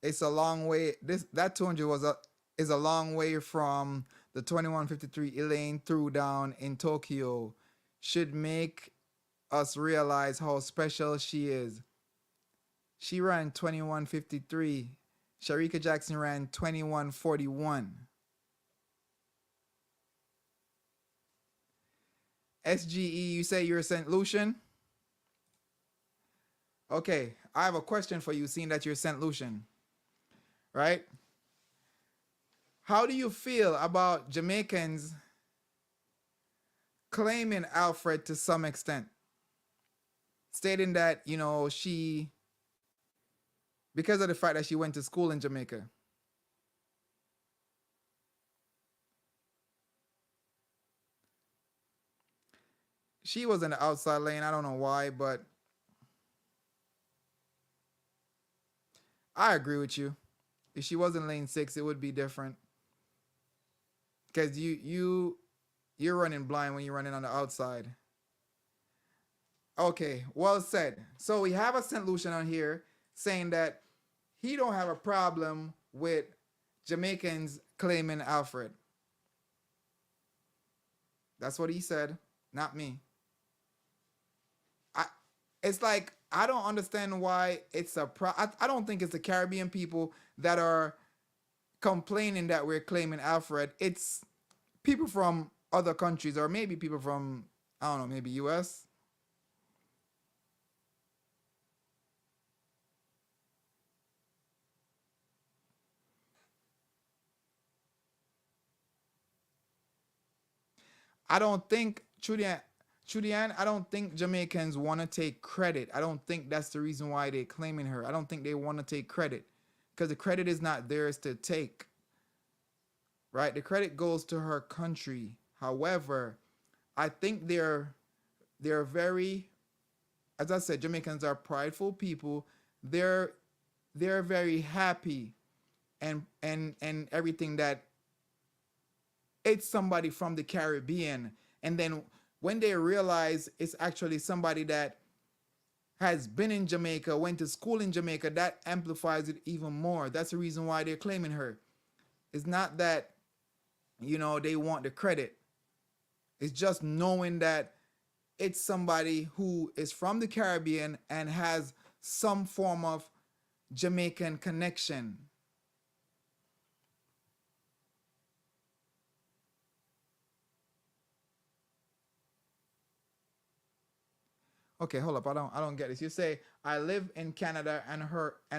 It's a long way. This that 200 was a is a long way from the 21:53 Elaine threw down in Tokyo. Should make us realize how special she is. She ran 21:53. Sharika Jackson ran 21:41. SGE, you say you're St. Lucian? Okay, I have a question for you, seeing that you're St. Lucian, right? How do you feel about Jamaicans claiming Alfred to some extent, stating that, she, because of the fact that she went to school in Jamaica? She was in the outside lane. I don't know why, but I agree with you. If she was in lane 6, it would be different. Because you're running blind when you're running on the outside. Okay, well said. So we have a St. Lucian on here saying that he don't have a problem with Jamaicans claiming Alfred. That's what he said, not me. I it's like I don't understand why it's I don't think it's the Caribbean people that are complaining that we're claiming Alfred. It's people from other countries, or maybe people from, I don't know, maybe US. I don't think Julianne, I don't think Jamaicans want to take credit. I don't think that's the reason why they're claiming her. I don't think they want to take credit because the credit is not theirs to take, right? The credit goes to her country. However, I think they're very, as I said, Jamaicans are prideful people. They're they're very happy and everything that it's somebody from the Caribbean. And then when they realize it's actually somebody that has been in Jamaica, went to school in Jamaica, that amplifies it even more. That's the reason why they're claiming her. It's not that, they want the credit. It's just knowing that it's somebody who is from the Caribbean and has some form of Jamaican connection. Okay, hold up. I don't get this. You say I live in Canada and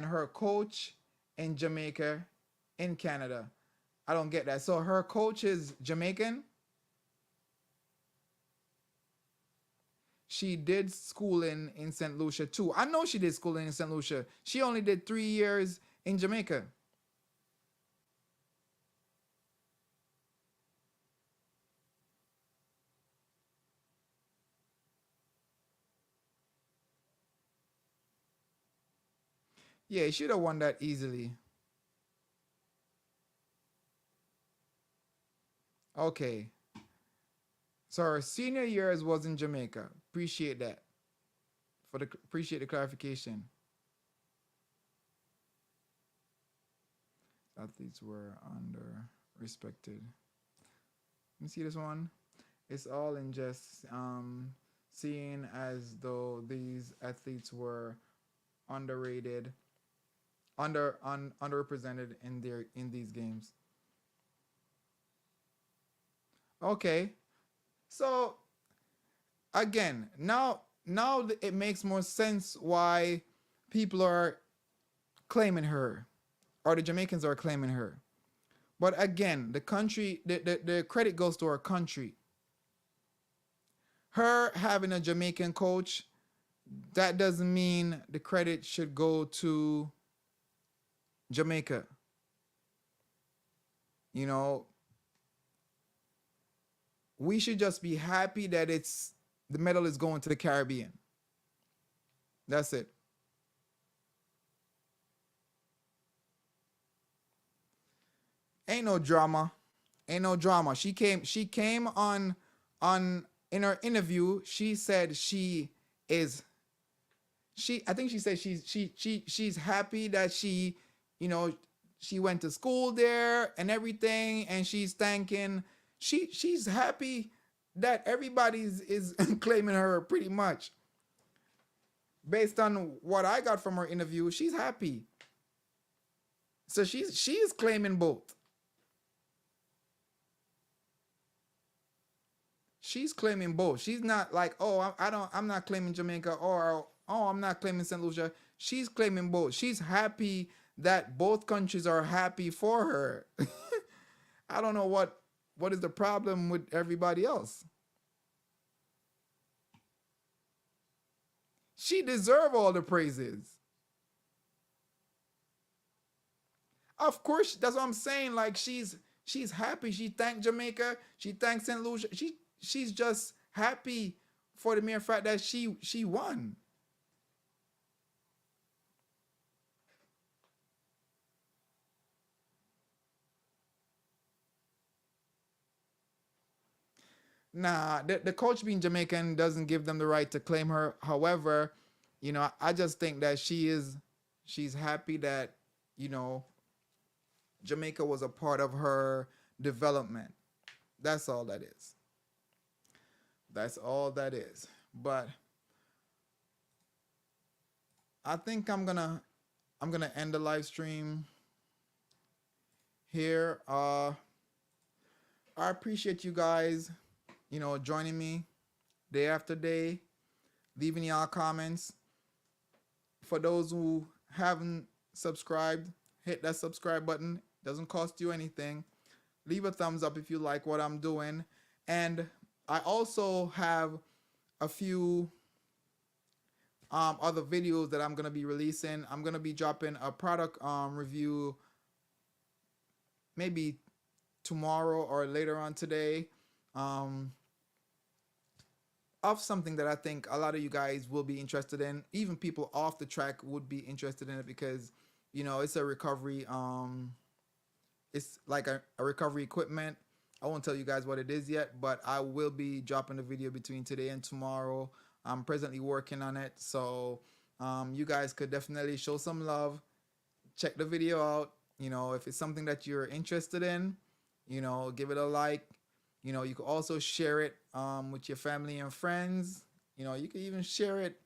her coach in Jamaica in Canada. I don't get that. So her coach is Jamaican. She did schooling in St. Lucia too. I know she did schooling in St. Lucia. She only did 3 years in Jamaica. Yeah, she should have won that easily. Okay. So her senior years was in Jamaica. Appreciate that. Appreciate the clarification. Athletes were under respected. Let me see this one. It's all in just seeing as though these athletes were underrated. underrepresented in these games. Okay, so again, now it makes more sense why people are claiming her, or the Jamaicans are claiming her. But again, the credit goes to our country. Her having a Jamaican coach, that doesn't mean the credit should go to Jamaica. You know, we should just be happy that it's the medal is going to the Caribbean. That's it. Ain't no drama. Ain't no drama. She came on in her interview, she said is she I think she said she's happy that you know she went to school there and everything, and she's thanking she's happy that everybody's is claiming her pretty much. Based on what I got from her interview, she's happy. So she's claiming both. She's claiming both. She's not like, oh, I'm not claiming Jamaica, or oh, I'm not claiming St. Lucia. She's claiming both. She's happy that both countries are happy for her. I don't know what is the problem with everybody else. She deserve all the praises. Of course, that's what I'm saying. Like she's happy. She thanked Jamaica. She thanked St. Lucia. She's just happy for the mere fact that she won. Nah, the coach being Jamaican doesn't give them the right to claim her. However, I just think that she's happy that, you know, Jamaica was a part of her development. That's all that is. That's all that is. But I think I'm gonna end the live stream here. I appreciate you guys, joining me day after day, leaving y'all comments. For those who haven't subscribed, hit that subscribe button. Doesn't cost you anything. Leave a thumbs up if you like what I'm doing. And I also have a few other videos that I'm gonna be releasing. I'm gonna be dropping a product review maybe tomorrow or later on today, um, of something that I think a lot of you guys will be interested in. Even people off the track would be interested in it because it's a recovery. It's like a recovery equipment. I won't tell you guys what it is yet, but I will be dropping the video between today and tomorrow. I'm presently working on it, so you guys could definitely show some love. Check the video out. If it's something that you're interested in, give it a like. You can also share it with your family and friends. You can even share it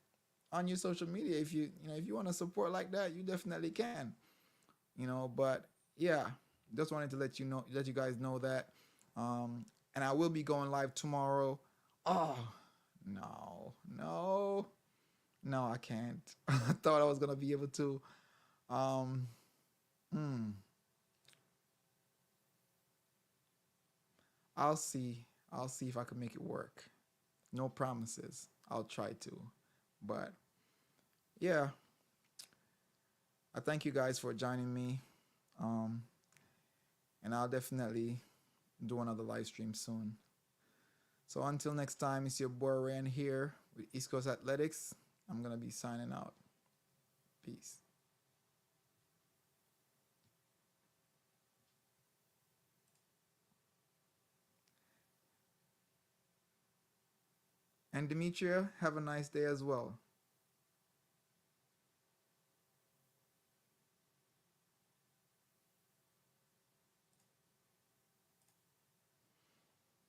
on your social media if if you want to support like that. You definitely can. But yeah, just wanted to let you guys know that. And I will be going live tomorrow. Oh no, no, no, I can't. I thought I was gonna be able to. Um, hmm. I'll see. I'll see if I can make it work. No promises. I'll try to. But yeah, I thank you guys for joining me. Um, and I'll definitely do another live stream soon. So until next time, it's your boy Ryan here with East Coast Athletics. I'm gonna be signing out. Peace. And Demetria, have a nice day as well.